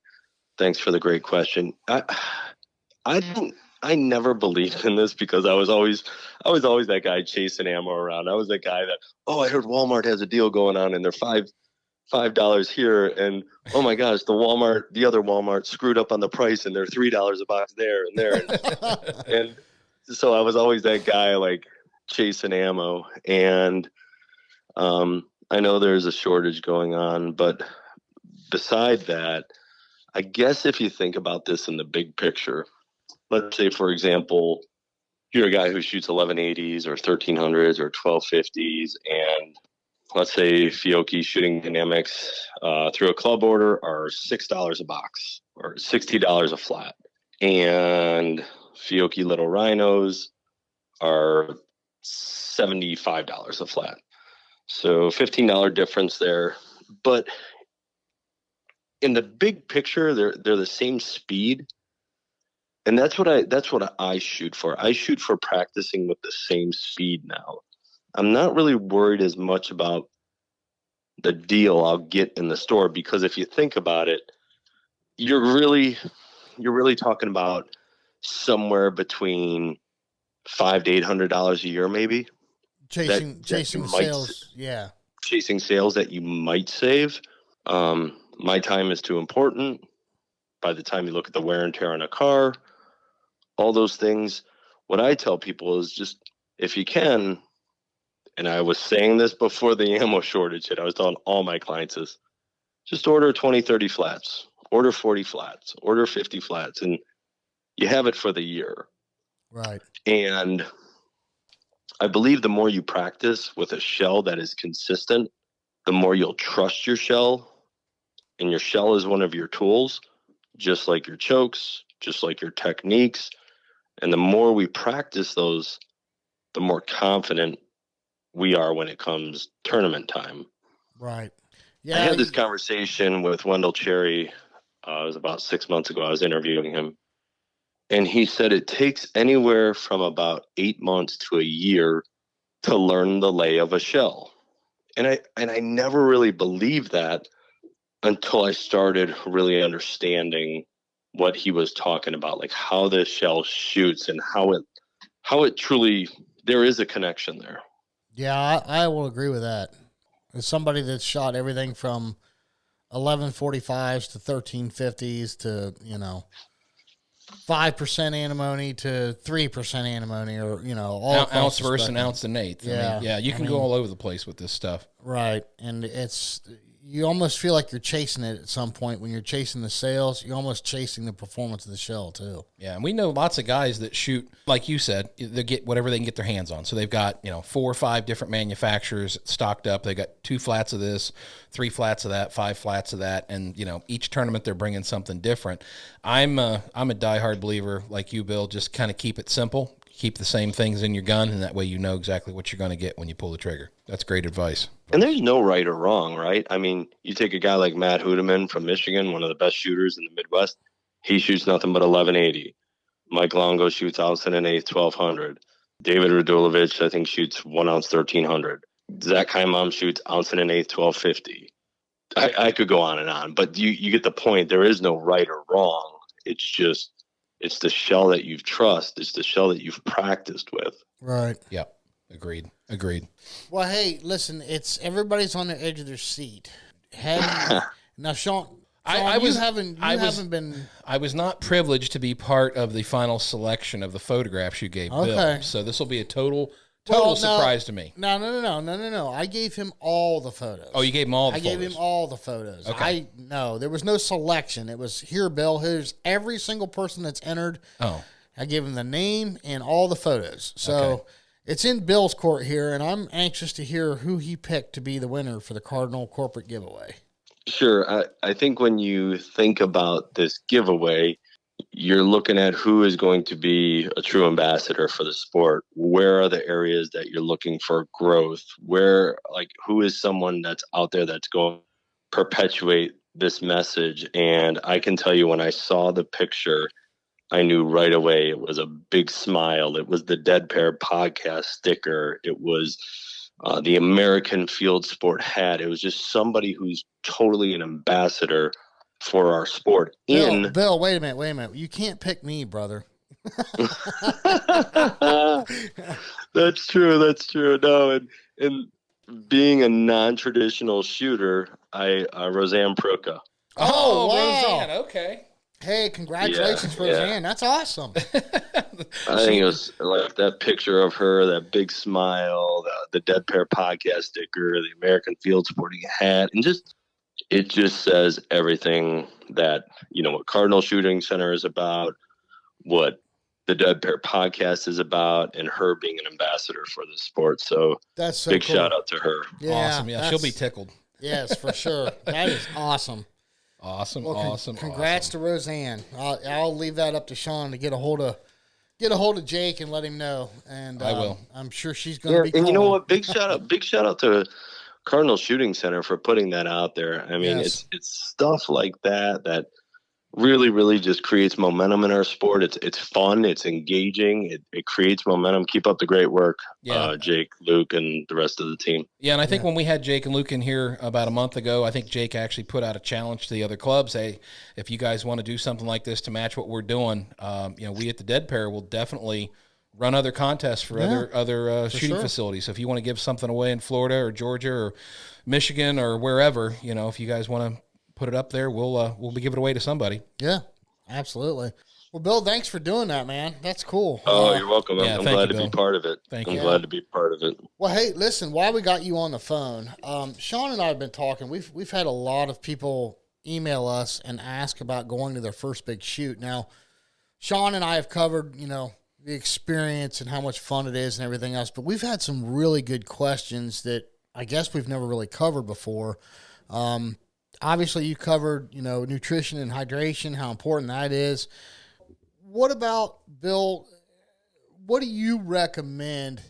thanks for the great question. I never believed in this because I was always that guy chasing ammo around. I was that guy that, I heard Walmart has a deal going on and they're $5 here, and oh my gosh, the other Walmart screwed up on the price and they're $3 a box there and there. And so I was always that guy like chasing ammo. And I know there's a shortage going on, but beside that, I guess if you think about this in the big picture, let's say, for example, you're a guy who shoots 1180s or 1300s or 1250s, and let's say Fiocchi shooting dynamics through a club order are $6 a box or $60 a flat, and Fiocchi little rhinos are $75 a flat. So $15 difference there, but in the big picture, they're the same speed. And that's what I shoot for. I shoot for practicing with the same speed now. I'm not really worried as much about the deal I'll get in the store, because if you think about it, you're really talking about somewhere between $500 to $800 a year, maybe. Chasing sales, yeah. Chasing sales that you might save. My time is too important. By the time you look at the wear and tear on a car, all those things, what I tell people is just, if you can, and I was saying this before the ammo shortage hit, I was telling all my clients is, just order 20, 30 flats, order 40 flats, order 50 flats, and you have it for the year. Right. And I believe the more you practice with a shell that is consistent, the more you'll trust your shell. And your shell is one of your tools, just like your chokes, just like your techniques. And the more we practice those, the more confident we are when it comes tournament time. Right. I had this conversation with Wendell Cherry. It was about 6 months ago. I was interviewing him. And he said it takes anywhere from about 8 months to a year to learn the lay of a shell. And I never really believed that until I started really understanding what he was talking about, like how the shell shoots and how it truly, there is a connection there. Yeah, I will agree with that. As somebody that's shot everything from 1145s to 1350s to, 5% antimony to 3% antimony, or, all ounce versus an ounce and eighth. Yeah. You can go all over the place with this stuff. Right. And you almost feel like you're chasing it at some point. When you're chasing the sales, you're almost chasing the performance of the shell too. Yeah, and we know lots of guys that shoot, like you said, they get whatever they can get their hands on. So they've got 4 or 5 different manufacturers stocked up. They got 2 flats of this, 3 flats of that, 5 flats of that, and each tournament they're bringing something different. I'm a diehard believer like you, Bill. Just kind of keep it simple. Keep the same things in your gun, and that way you know exactly what you're going to get when you pull the trigger. That's great advice. And there's no right or wrong, right? I mean, you take a guy like Matt Hudeman from Michigan, one of the best shooters in the Midwest. He shoots nothing but 1180. Mike Longo shoots ounce and an eighth, 1200. David Radulovich, I think, shoots 1 ounce, 1300. Zach Heimam shoots ounce and an eighth, 1250. I could go on and on, but you get the point. There is no right or wrong. It's the shell that you've trust. It's the shell that you've practiced with. Right. Yep. Agreed. Well, hey, listen, everybody's on the edge of their seat. Now, Sean, I was not privileged to be part of the final selection of the photographs you gave Okay. Bill. So this will be a total surprise to me. No. I gave him all the photos. Oh, you gave him all the I photos? gave him all the photos. Okay. There was no selection. It was, here, Bill, here's every single person that's entered. Oh. I gave him the name and all the photos. So Okay. It's in Bill's court here, and I'm anxious to hear who he picked to be the winner for the Cardinal corporate giveaway. Sure. I think when you think about this giveaway, you're looking at who is going to be a true ambassador for the sport. Where are the areas that you're looking for growth? Who is someone that's out there that's going to perpetuate this message? And I can tell you, when I saw the picture, I knew right away it was a big smile. It was the Dead Pair podcast sticker. It was the American Field Sport hat. It was just somebody who's totally an ambassador for our sport. Bill, wait a minute. You can't pick me, brother. That's true. No, and being a non-traditional shooter, Roseanne Pruka. Oh, wow. Roseanne, okay. Hey, congratulations, Roseanne. Yeah. That's awesome. I think it was like that picture of her, that big smile, the Dead Pair podcast sticker, the American Field Sporting hat, and it just says everything that, what Cardinal Shooting Center is about, what the Dead Pair podcast is about, and her being an ambassador for the sport. So that's so big cool. shout out to her. Yeah, awesome. Yeah, she'll be tickled. Yes, for sure. That is awesome. Awesome. Congrats to Roseanne. I'll leave that up to Sean to get a hold of Jake and let him know. And I will. I'm sure she's going to be. And you know what? Big shout out to Cardinal Shooting Center for putting that out there. I mean, yes. it's stuff like that really, really just creates momentum in our sport. It's fun. It's engaging. It creates momentum. Keep up the great work, Jake, Luke, and the rest of the team. Yeah, and I think when we had Jake and Luke in here about a month ago, I think Jake actually put out a challenge to the other clubs. Hey, if you guys want to do something like this to match what we're doing, we at the Dead Pair will definitely run other contests for other shooting facilities. So if you want to give something away in Florida or Georgia or Michigan or wherever, if you guys want to put it up there, we'll give it away to somebody. Yeah, absolutely. Well, Bill, thanks for doing that, man. That's cool. Oh, you're welcome. I'm glad to Bill. be part of it. Thank you. I'm glad to be part of it. Well, hey, listen, while we got you on the phone, Sean and I have been talking. We've had a lot of people email us and ask about going to their first big shoot. Now, Sean and I have covered, the experience and how much fun it is and everything else. But we've had some really good questions that I guess we've never really covered before. Obviously, you covered, nutrition and hydration, how important that is. What about, Bill, what do you recommend?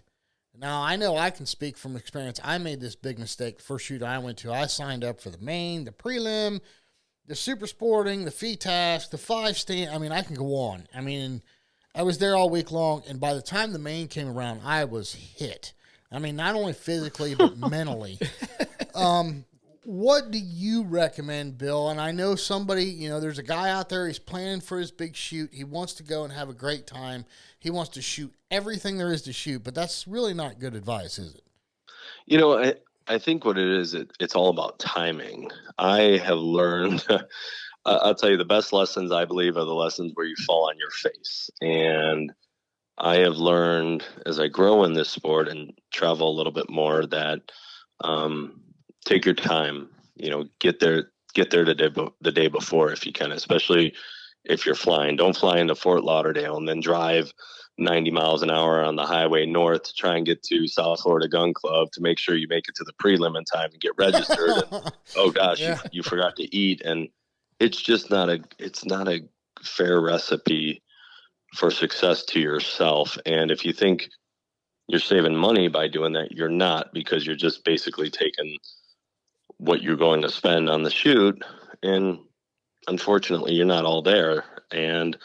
Now, I know I can speak from experience. I made this big mistake the first shoot I went to. I signed up for the main, the prelim, the super sporting, the FETASC, the 5 stand. I mean, I can go on. I mean, I was there all week long, and by the time the main came around, I was hit. I mean, not only physically, but mentally. What do you recommend, Bill? And I know somebody, there's a guy out there, he's planning for his big shoot. He wants to go and have a great time. He wants to shoot everything there is to shoot, but that's really not good advice, is it? I think what it is, it's all about timing. I have learned, I'll tell you, the best lessons, I believe, are the lessons where you fall on your face. And I have learned as I grow in this sport and travel a little bit more that take your time, get there the day before if you can, especially if you're flying. Don't fly into Fort Lauderdale and then drive 90 miles an hour on the highway north to try and get to South Florida Gun Club to make sure you make it to the prelim in time and get registered. And, oh gosh, yeah. you forgot to eat. And it's just not a fair recipe for success to yourself. And if you think you're saving money by doing that, you're not, because you're just basically taking what you're going to spend on the shoot, and unfortunately you're not all there. And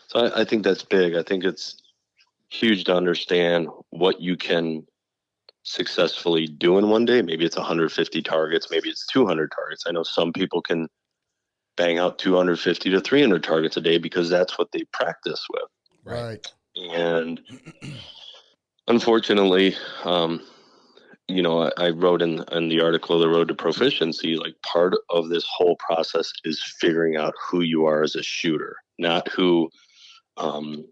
so I think that's big. I think it's huge to understand what you can successfully do in one day. Maybe it's 150 targets, maybe it's 200 targets. I know some people can bang out 250 to 300 targets a day because that's what they practice with. Right. And unfortunately, I wrote in the article, The Road to Proficiency, like part of this whole process is figuring out who you are as a shooter, not who Kevin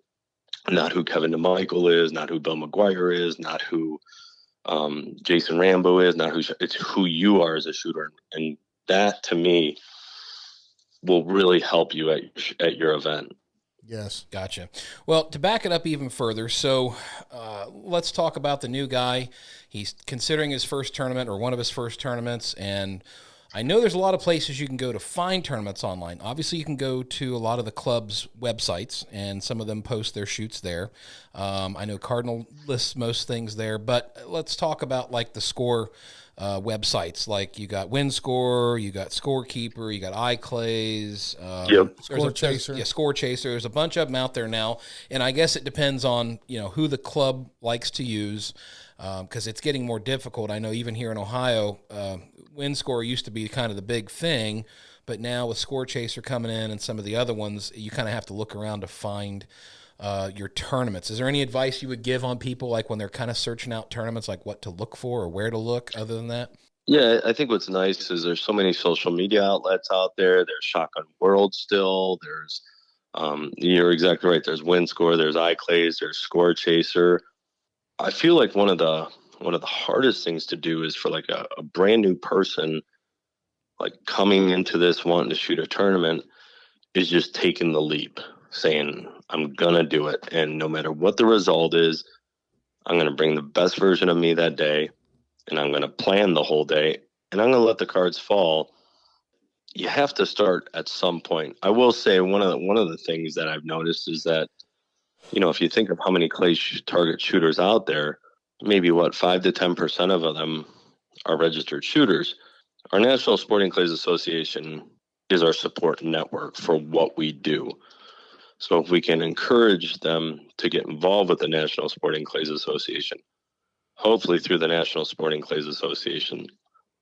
DeMichael is, not who Bill McGuire is, not who Jason Rambo is, it's who you are as a shooter. And that, to me, will really help you at your event. Yes. Gotcha. Well, to back it up even further, so let's talk about the new guy. He's considering his first tournament or one of his first tournaments, and I know there's a lot of places you can go to find tournaments online. Obviously, you can go to a lot of the clubs' websites, and some of them post their shoots there. I know Cardinal lists most things there, but let's talk about like the score websites. Like you got WinScore, you got Scorekeeper, you got iClays, Score Chaser. Score Chaser. There's a bunch of them out there now, and I guess it depends on who the club likes to use, because it's getting more difficult. I know even here in Ohio, WinScore used to be kind of the big thing, but now with Score Chaser coming in and some of the other ones, you kind of have to look around to find your tournaments. Is there any advice you would give on people, like when they're kind of searching out tournaments, like what to look for or where to look other than that? Yeah, I think what's nice is there's so many social media outlets out there. There's Shotgun World still. There's, you're exactly right. There's WinScore, there's iClays, there's Score Chaser. I feel like one of the hardest things to do is for like a brand new person, like coming into this wanting to shoot a tournament, is just taking the leap, saying, I'm going to do it. And no matter what the result is, I'm going to bring the best version of me that day, and I'm going to plan the whole day, and I'm going to let the cards fall. You have to start at some point. I will say one of the things that I've noticed is that, if you think of how many clay target shooters out there, maybe 5 to 10% of them are registered shooters. Our National Sporting Clays Association is our support network for what we do. So if we can encourage them to get involved with the National Sporting Clays Association, hopefully through the National Sporting Clays Association,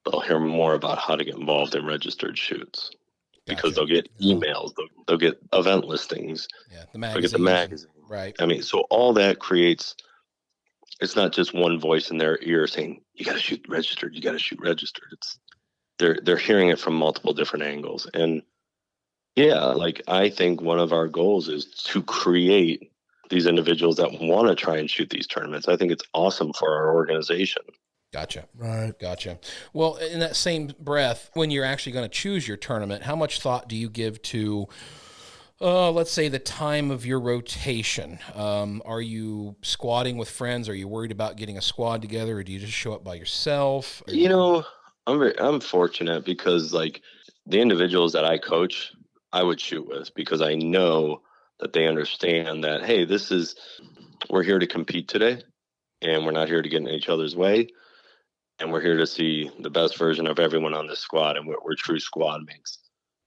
they'll hear more about how to get involved in registered shoots. Gotcha. Because they'll get emails, they'll get event listings, they'll get the magazine. Right. I mean, so all that creates, it's not just one voice in their ear saying, you got to shoot registered, you got to shoot registered. It's they're hearing it from multiple different angles. And I think one of our goals is to create these individuals that want to try and shoot these tournaments. I think it's awesome for our organization. Gotcha. Right. Gotcha. Well, in that same breath, when you're actually going to choose your tournament, how much thought do you give to Let's say the time of your rotation. Are you squatting with friends? Are you worried about getting a squad together, or do you just show up by yourself? I'm fortunate because like the individuals that I coach, I would shoot with because I know that they understand that, hey, we're here to compete today, and we're not here to get in each other's way, and we're here to see the best version of everyone on this squad, and we're true squad mates.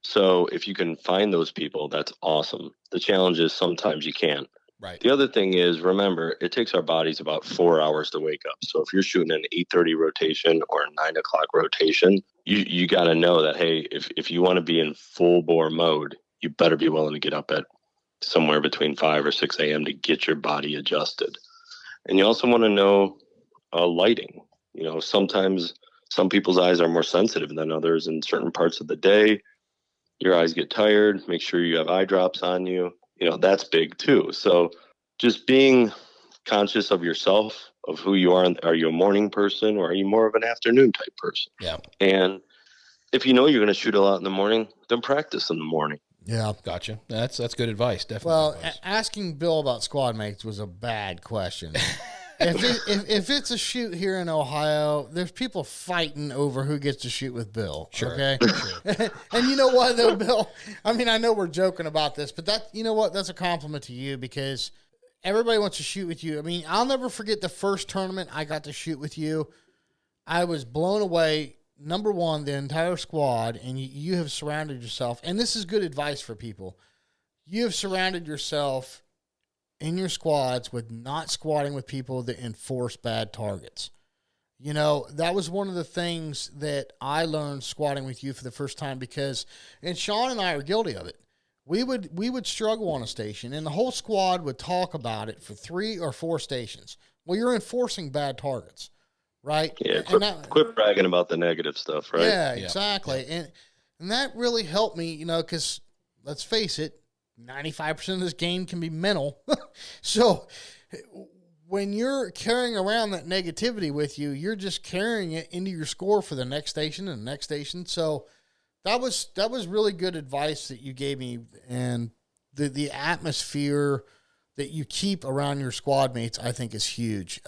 So if you can find those people, that's awesome. The challenge is sometimes you can't. Right. The other thing is, remember, it takes our bodies about 4 hours to wake up. So if you're shooting an 8:30 rotation or a 9 o'clock rotation, you got to know that, hey, if you want to be in full bore mode, you better be willing to get up at somewhere between 5 or 6 a.m. to get your body adjusted. And you also want to know lighting. Sometimes some people's eyes are more sensitive than others in certain parts of the day. Your eyes get tired. Make sure you have eye drops on you. That's big too. So just being conscious of yourself, of who you are. Are you a morning person or are you more of an afternoon type person? Yeah. And if you know you're going to shoot a lot in the morning, then practice in the morning. Yeah. Gotcha. That's good advice. Definitely. Well, asking Bill about squad mates was a bad question. If it's a shoot here in Ohio, there's people fighting over who gets to shoot with Bill. Sure. Okay. Sure. And you know what, though, Bill? I mean, I know we're joking about this, but you know what? That's a compliment to you because everybody wants to shoot with you. I mean, I'll never forget the first tournament I got to shoot with you. I was blown away. Number one, the entire squad, and you have surrounded yourself, and this is good advice for people. You have surrounded yourself in your squads with not squatting with people that enforce bad targets. That was one of the things that I learned squatting with you for the first time and Sean and I are guilty of it. We would struggle on a station, and the whole squad would talk about it for 3 or 4 stations. Well, you're enforcing bad targets, right? Yeah, quit bragging about the negative stuff, right? Yeah, exactly. Yeah. And that really helped me, because let's face it, 95% of this game can be mental. So when you're carrying around that negativity with you, you're just carrying it into your score for the next station and the next station. So that was really good advice that you gave me, and the atmosphere that you keep around your squad mates, I think, is huge.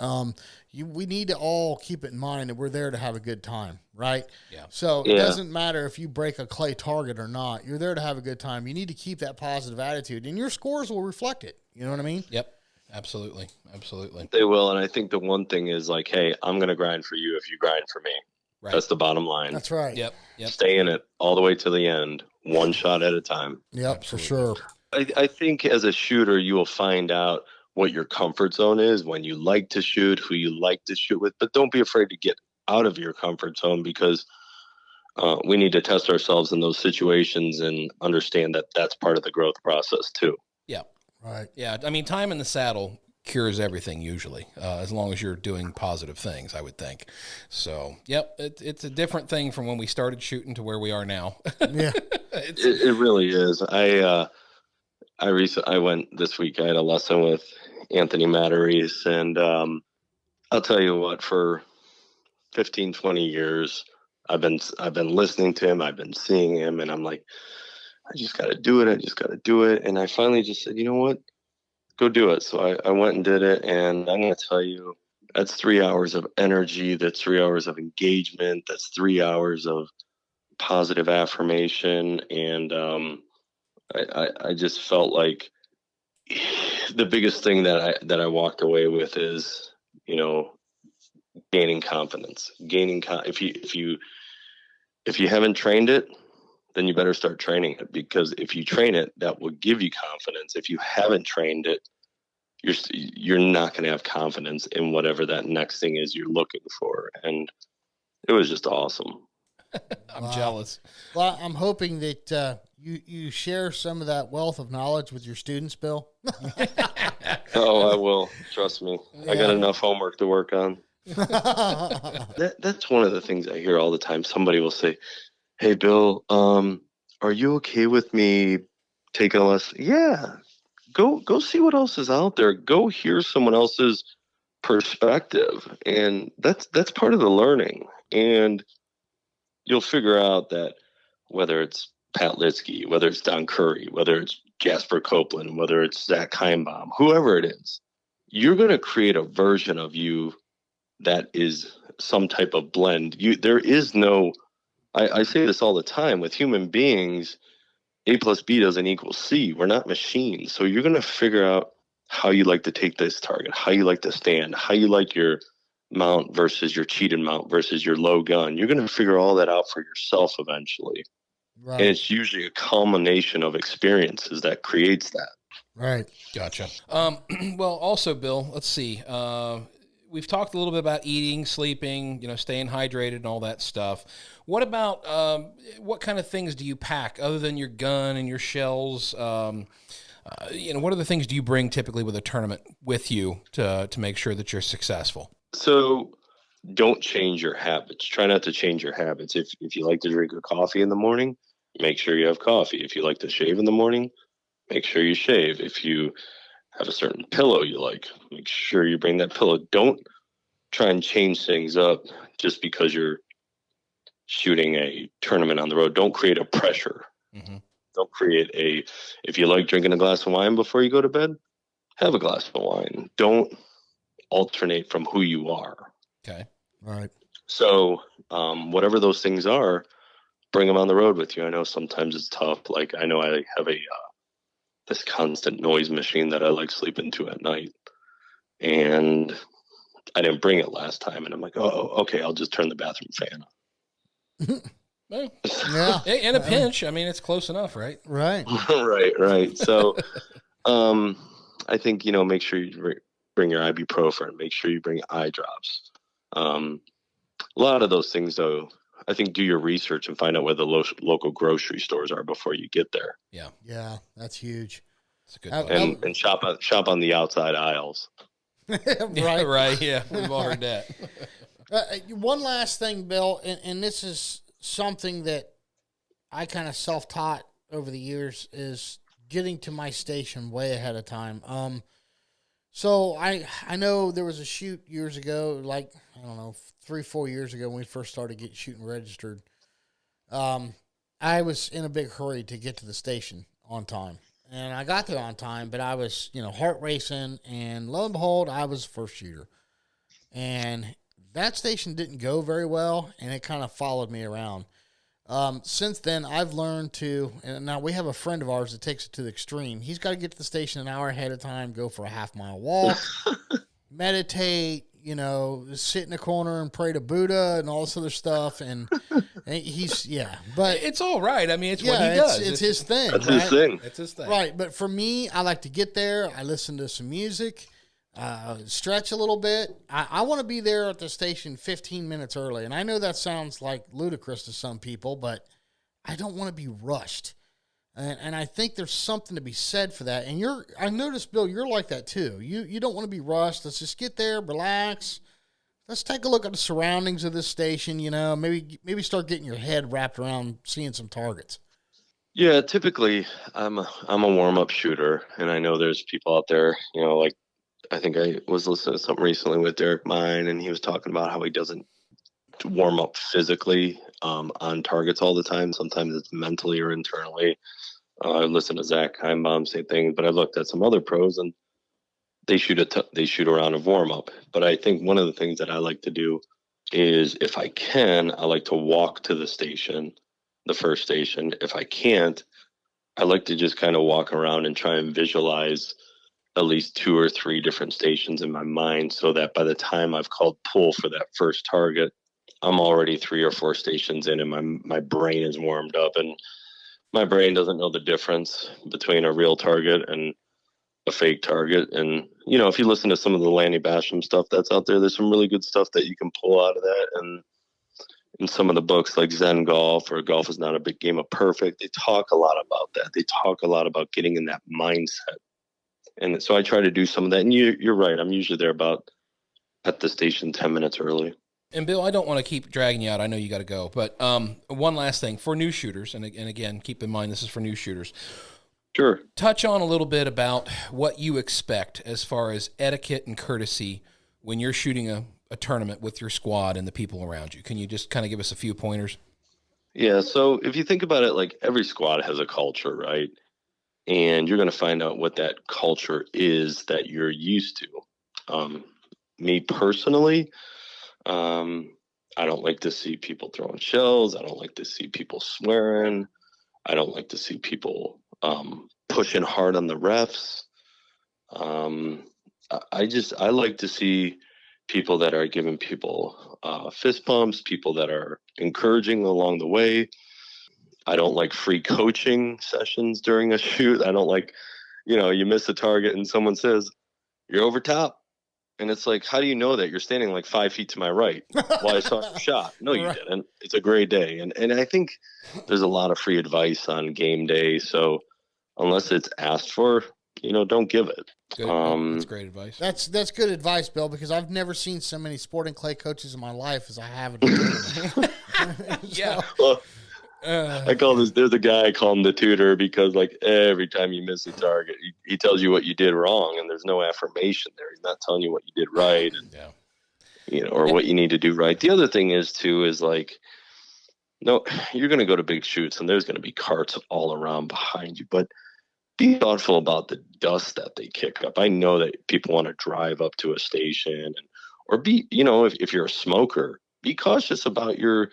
We need to all keep it in mind that we're there to have a good time, right? Yeah. So it doesn't matter if you break a clay target or not. You're there to have a good time. You need to keep that positive attitude, and your scores will reflect it. You know what I mean? Yep. Absolutely. They will, and I think the one thing is like, hey, I'm going to grind for you if you grind for me. Right. That's the bottom line. That's right. Yep. Stay in it all the way to the end, one shot at a time. Yep, absolutely. For sure. I think as a shooter, you will find out what your comfort zone is, when you like to shoot, who you like to shoot with, but don't be afraid to get out of your comfort zone because we need to test ourselves in those situations and understand that that's part of the growth process too. Yeah. Right. Yeah. I mean, time in the saddle cures everything usually, as long as you're doing positive things, I would think. So, yep, it's a different thing from when we started shooting to where we are now. Yeah. It really is. I went this week. I had a lesson with Anthony Matarese, and I'll tell you what, for 15, 20 years, I've been listening to him. I've been seeing him, and I'm like, I just got to do it. I just got to do it. And I finally just said, you know what? Go do it. So I went and did it, and I'm going to tell you, that's 3 hours of energy. That's 3 hours of engagement. That's 3 hours of positive affirmation, and I just felt like the biggest thing that I walked away with is, gaining confidence. If you haven't trained it, then you better start training it, because if you train it, that will give you confidence. If you haven't trained it, you're not going to have confidence in whatever that next thing is you're looking for. And it was just awesome. I'm jealous. Well, I'm hoping that you share some of that wealth of knowledge with your students, Bill. Oh, I will. Trust me. Yeah. I got enough homework to work on. That's one of the things I hear all the time. Somebody will say, hey, Bill, are you okay with me taking a lesson? Yeah. Go see what else is out there. Go hear someone else's perspective. And that's part of the learning. And you'll figure out that whether it's Pat Litsky, whether it's Don Curry, whether it's Jasper Copeland, whether it's Zach Heimbaum, whoever it is, you're going to create a version of you that is some type of blend. There is no, I say this all the time with human beings, A plus B doesn't equal C. We're not machines. So you're going to figure out how you like to take this target, how you like to stand, how you like your mount versus your cheated mount versus your low gun. You're going to figure all that out for yourself eventually. Right. And it's usually a culmination of experiences that creates that. Right. Gotcha. Well, also, Bill, let's see. We've talked a little bit about eating, sleeping, staying hydrated and all that stuff. What about what kind of things do you pack other than your gun and your shells? What other things do you bring typically with a tournament with you to make sure that you're successful? So don't change your habits. Try not to change your habits. If you like to drink a coffee in the morning, make sure you have coffee. If you like to shave in the morning, make sure you shave. If you have a certain pillow you like, make sure you bring that pillow. Don't try and change things up just because you're shooting a tournament on the road. Don't create a pressure. Mm-hmm. Don't create if you like drinking a glass of wine before you go to bed, have a glass of wine. Don't alternate from who you are. Okay. Right. So whatever those things are, bring them on the road with you. I know sometimes it's tough. Like I know I have this constant noise machine that I like sleeping to at night, and I didn't bring it last time. And I'm like, oh, okay, I'll just turn the bathroom fan on. Well, Yeah. in a pinch, I mean, it's close enough, right? Right. right. So I think, make sure you bring your ibuprofen, make sure you bring eye drops. A lot of those things, though, I think do your research and find out where the local grocery stores are before you get there. Yeah. Yeah. That's huge. That's a good And shop on the outside aisles. Right. Right. Yeah. We've all heard that. One last thing, Bill, and this is something that I kind of self-taught over the years, is getting to my station way ahead of time. So I know there was a shoot years ago, like, I don't know, 3-4 years ago when we first started shooting registered. I was in a big hurry to get to the station on time. And I got there on time, but I was, heart racing, and lo and behold, I was the first shooter. And that station didn't go very well, and it kind of followed me around. Since then, I've learned to, and now we have a friend of ours that takes it to the extreme. He's got to get to the station an hour ahead of time, go for a half-mile walk, meditate, sit in a corner and pray to Buddha and all this other stuff. And but it's all right. I mean, it's what he does. It's his thing. That's right? his thing. It's his thing. Right. But for me, I like to get there. I listen to some music, stretch a little bit. I want to be there at the station 15 minutes early. And I know that sounds like ludicrous to some people, but I don't want to be rushed. And I think there's something to be said for that. And I noticed, Bill, you're like that too. You don't want to be rushed. Let's just get there, relax. Let's take a look at the surroundings of this station, maybe start getting your head wrapped around seeing some targets. Yeah, typically I'm a warm-up shooter, and I know there's people out there, like I think I was listening to something recently with Derek Mine, and he was talking about how he doesn't warm up physically on targets all the time. Sometimes it's mentally or internally. I listened to Zach Heimbaum say things, but I looked at some other pros, and they shoot a round of warm up. But I think one of the things that I like to do is, if I can, I like to walk to the station, the first station. If I can't, I like to just kind of walk around and try and visualize at least 2 or 3 different stations in my mind, so that by the time I've called pull for that first target, I'm already 3 or 4 stations in, and my brain is warmed up, and my brain doesn't know the difference between a real target and a fake target. And, if you listen to some of the Lanny Basham stuff that's out there, there's some really good stuff that you can pull out of that. And in some of the books like Zen Golf or Golf is Not a Big Game of Perfect, they talk a lot about that. They talk a lot about getting in that mindset. And so I try to do some of that. And you're right. I'm usually there about at the station 10 minutes early. And Bill, I don't want to keep dragging you out. I know you got to go. But one last thing for new shooters, and again, keep in mind this is for new shooters. Sure. Touch on a little bit about what you expect as far as etiquette and courtesy when you're shooting a tournament with your squad and the people around you. Can you just kind of give us a few pointers? Yeah. So if you think about it, like every squad has a culture, right? and you're going to find out what that culture is that you're used to. Me personally, I don't like to see people throwing shells. I don't like to see people swearing. I don't like to see people pushing hard on the refs. I like to see people that are giving people fist bumps, people that are encouraging along the way. I don't like free coaching sessions during a shoot. I don't like, you miss a target and someone says, "You're over top." And it's like, how do you know that? You're standing like 5 feet to my right. Well, I saw your shot. No, you didn't. It's a great day. And I think there's a lot of free advice on game day. So unless it's asked for, don't give it. Good. That's great advice. That's good advice, Bill, because I've never seen so many sporting clay coaches in my life as I have in the tournament. Yeah. Well, I call this. There's a guy I call him the tutor because like every time you miss a target, he tells you what you did wrong, and there's no affirmation there. He's not telling you what you did right, and or what you need to do right. The other thing is like, no, you're going to go to big shoots, and there's going to be carts all around behind you, but be thoughtful about the dust that they kick up. I know that people want to drive up to a station, or be, if you're a smoker, be cautious about your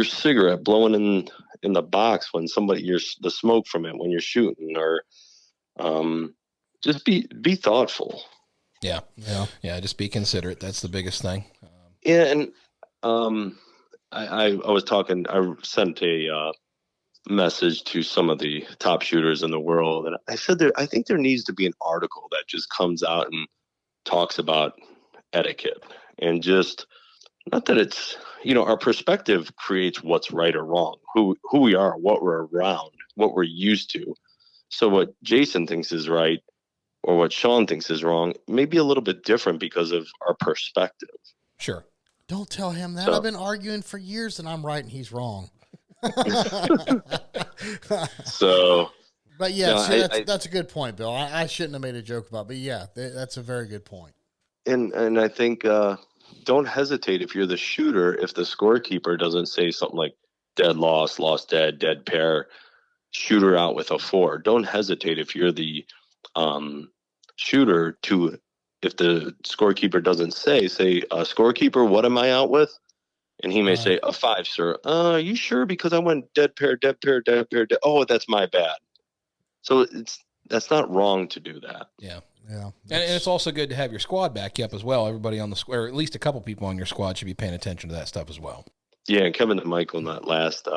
cigarette blowing in the box when the smoke from it when you're shooting, or just be thoughtful. Yeah. Just be considerate. That's the biggest thing. And I was talking. I sent a message to some of the top shooters in the world, and I said I think there needs to be an article that just comes out and talks about etiquette, and just not that it's our perspective creates what's right or wrong, who we are, what we're around, what we're used to. So what Jason thinks is right or what Sean thinks is wrong may be a little bit different because of our perspective. Sure. Don't tell him that. So, I've been arguing for years and I'm right and he's wrong. So, but yeah, that's a good point, Bill. I shouldn't have made a joke about it, but yeah, that's a very good point. And I think don't hesitate if you're the shooter, if the scorekeeper doesn't say something like dead loss, lost dead, dead pair, shooter out with a 4. Don't hesitate if you're the shooter to, if the scorekeeper doesn't say, scorekeeper, what am I out with? And he may say, a 5, sir. Are you sure? Because I went dead pair, dead pair, dead pair. Oh, that's my bad. So that's not wrong to do that. Yeah. Yeah. And it's also good to have your squad back you up as well. Everybody on the squad, or at least a couple people on your squad, should be paying attention to that stuff as well. Yeah, and Kevin and Michael in that last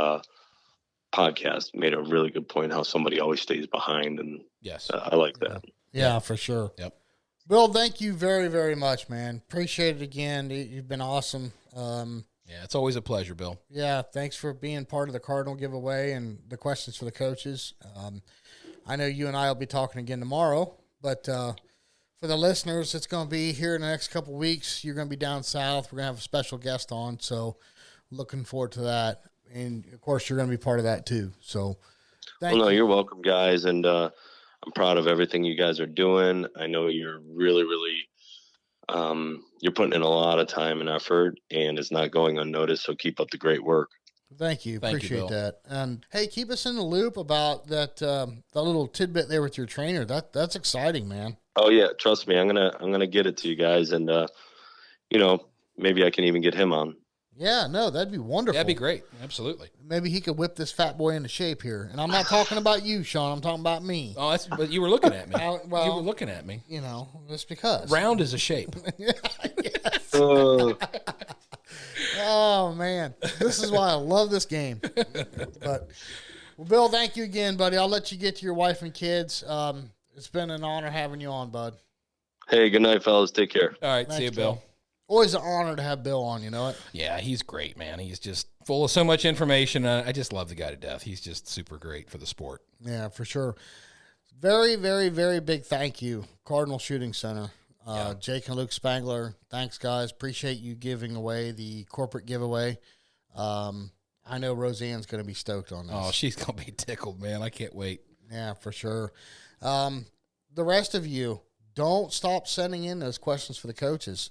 podcast made a really good point how somebody always stays behind. And yes, I like that. Yeah, for sure. Yep. Bill, thank you very, very much, man. Appreciate it again. You've been awesome. Yeah, it's always a pleasure, Bill. Yeah, thanks for being part of the Cardinal giveaway and the questions for the coaches. I know you and I will be talking again tomorrow, but for the listeners, it's going to be here in the next couple of weeks. You're going to be down south. We're going to have a special guest on, so looking forward to that. And, of course, you're going to be part of that too. So thank you. No, you're welcome, guys, and I'm proud of everything you guys are doing. I know you're really, really you're putting in a lot of time and effort, and it's not going unnoticed, so keep up the great work. Thank you. Appreciate Bill. that. And, hey, keep us in the loop about that little tidbit there with your trainer. That's exciting, man. Oh, yeah, trust me. I'm gonna get it to you guys, and, maybe I can even get him on. Yeah, no, that'd be wonderful. That'd be great. Absolutely. Maybe he could whip this fat boy into shape here. And I'm not talking about you, Sean. I'm talking about me. Oh, but you were looking at me. Well, you were looking at me. Just because. Round is a shape. Yes. Oh, man. This is why I love this game. But, well, Bill, thank you again, buddy. I'll let you get to your wife and kids. It's been an honor having you on, bud. Hey, good night, fellas. Take care. All right, Thanks, see you, Bill. Always an honor to have Bill on, you know it? Yeah, he's great, man. He's just full of so much information. I just love the guy to death. He's just super great for the sport. Yeah, for sure. Very, very, very big thank you, Cardinal Shooting Center. Jake and Luke Spangler, thanks, guys. Appreciate you giving away the corporate giveaway. I know Roseanne's going to be stoked on this. Oh, she's going to be tickled, man. I can't wait. Yeah, for sure. The rest of you, don't stop sending in those questions for the coaches.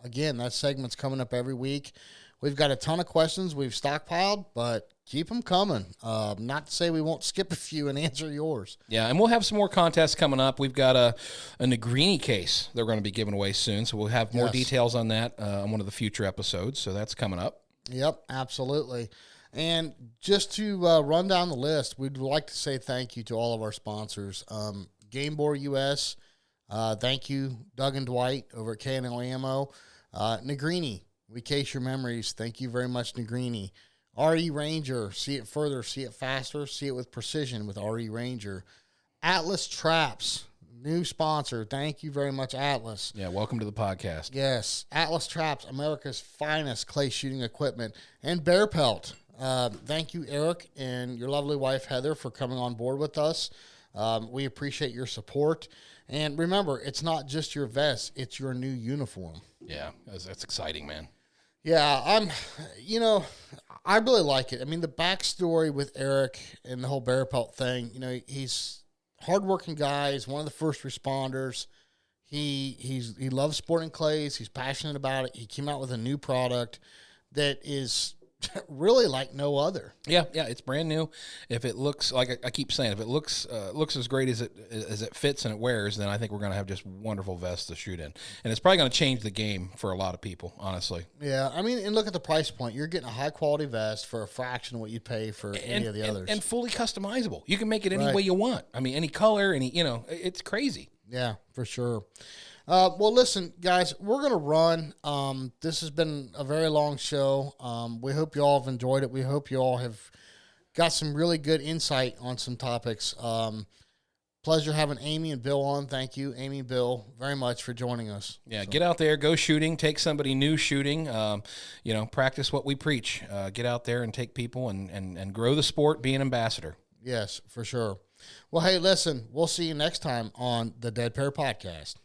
Again, that segment's coming up every week. We've got a ton of questions we've stockpiled, but keep them coming. Not to say we won't skip a few and answer yours. Yeah, and we'll have some more contests coming up. We've got a Negrini case they're going to be giving away soon, so we'll have more details on that on one of the future episodes, so that's coming up. Yep, absolutely. And just to run down the list, we'd like to say thank you to all of our sponsors. Game Board US, thank you, Doug and Dwight over at K&L Ammo. Negrini, we case your memories. Thank you very much, Negrini. RE Ranger, see it further, see it faster, see it with precision with RE Ranger. Atlas Traps, new sponsor. Thank you very much, Atlas. Yeah, welcome to the podcast. Yes, Atlas Traps, America's finest clay shooting equipment. And Bear Pelt. Thank you, Eric, and your lovely wife, Heather, for coming on board with us. We appreciate your support. And remember, it's not just your vest, it's your new uniform. Yeah, that's exciting, man. Yeah, I really like it. I mean, the backstory with Eric and the whole Bear Pelt thing, he's a hardworking guy. He's one of the first responders. He loves sporting clays. He's passionate about it. He came out with a new product that is really like no other. Yeah, it's brand new. If it looks like I keep saying, if it looks as great as it fits and it wears, then I think we're going to have just wonderful vests to shoot in, and it's probably going to change the game for a lot of people, honestly. Yeah, I mean, and look at the price point. You're getting a high quality vest for a fraction of what you'd pay for any of the others, and fully customizable. You can make it any way you want. I mean, any color, it's crazy. Yeah, for sure. Well, listen, guys, we're going to run. This has been a very long show. We hope you all have enjoyed it. We hope you all have got some really good insight on some topics. Pleasure having Amy and Bill on. Thank you, Amy and Bill, very much for joining us. Yeah, get out there, go shooting, take somebody new shooting, practice what we preach. Get out there and take people and grow the sport, be an ambassador. Yes, for sure. Well, hey, listen, we'll see you next time on the Dead Pair Podcast.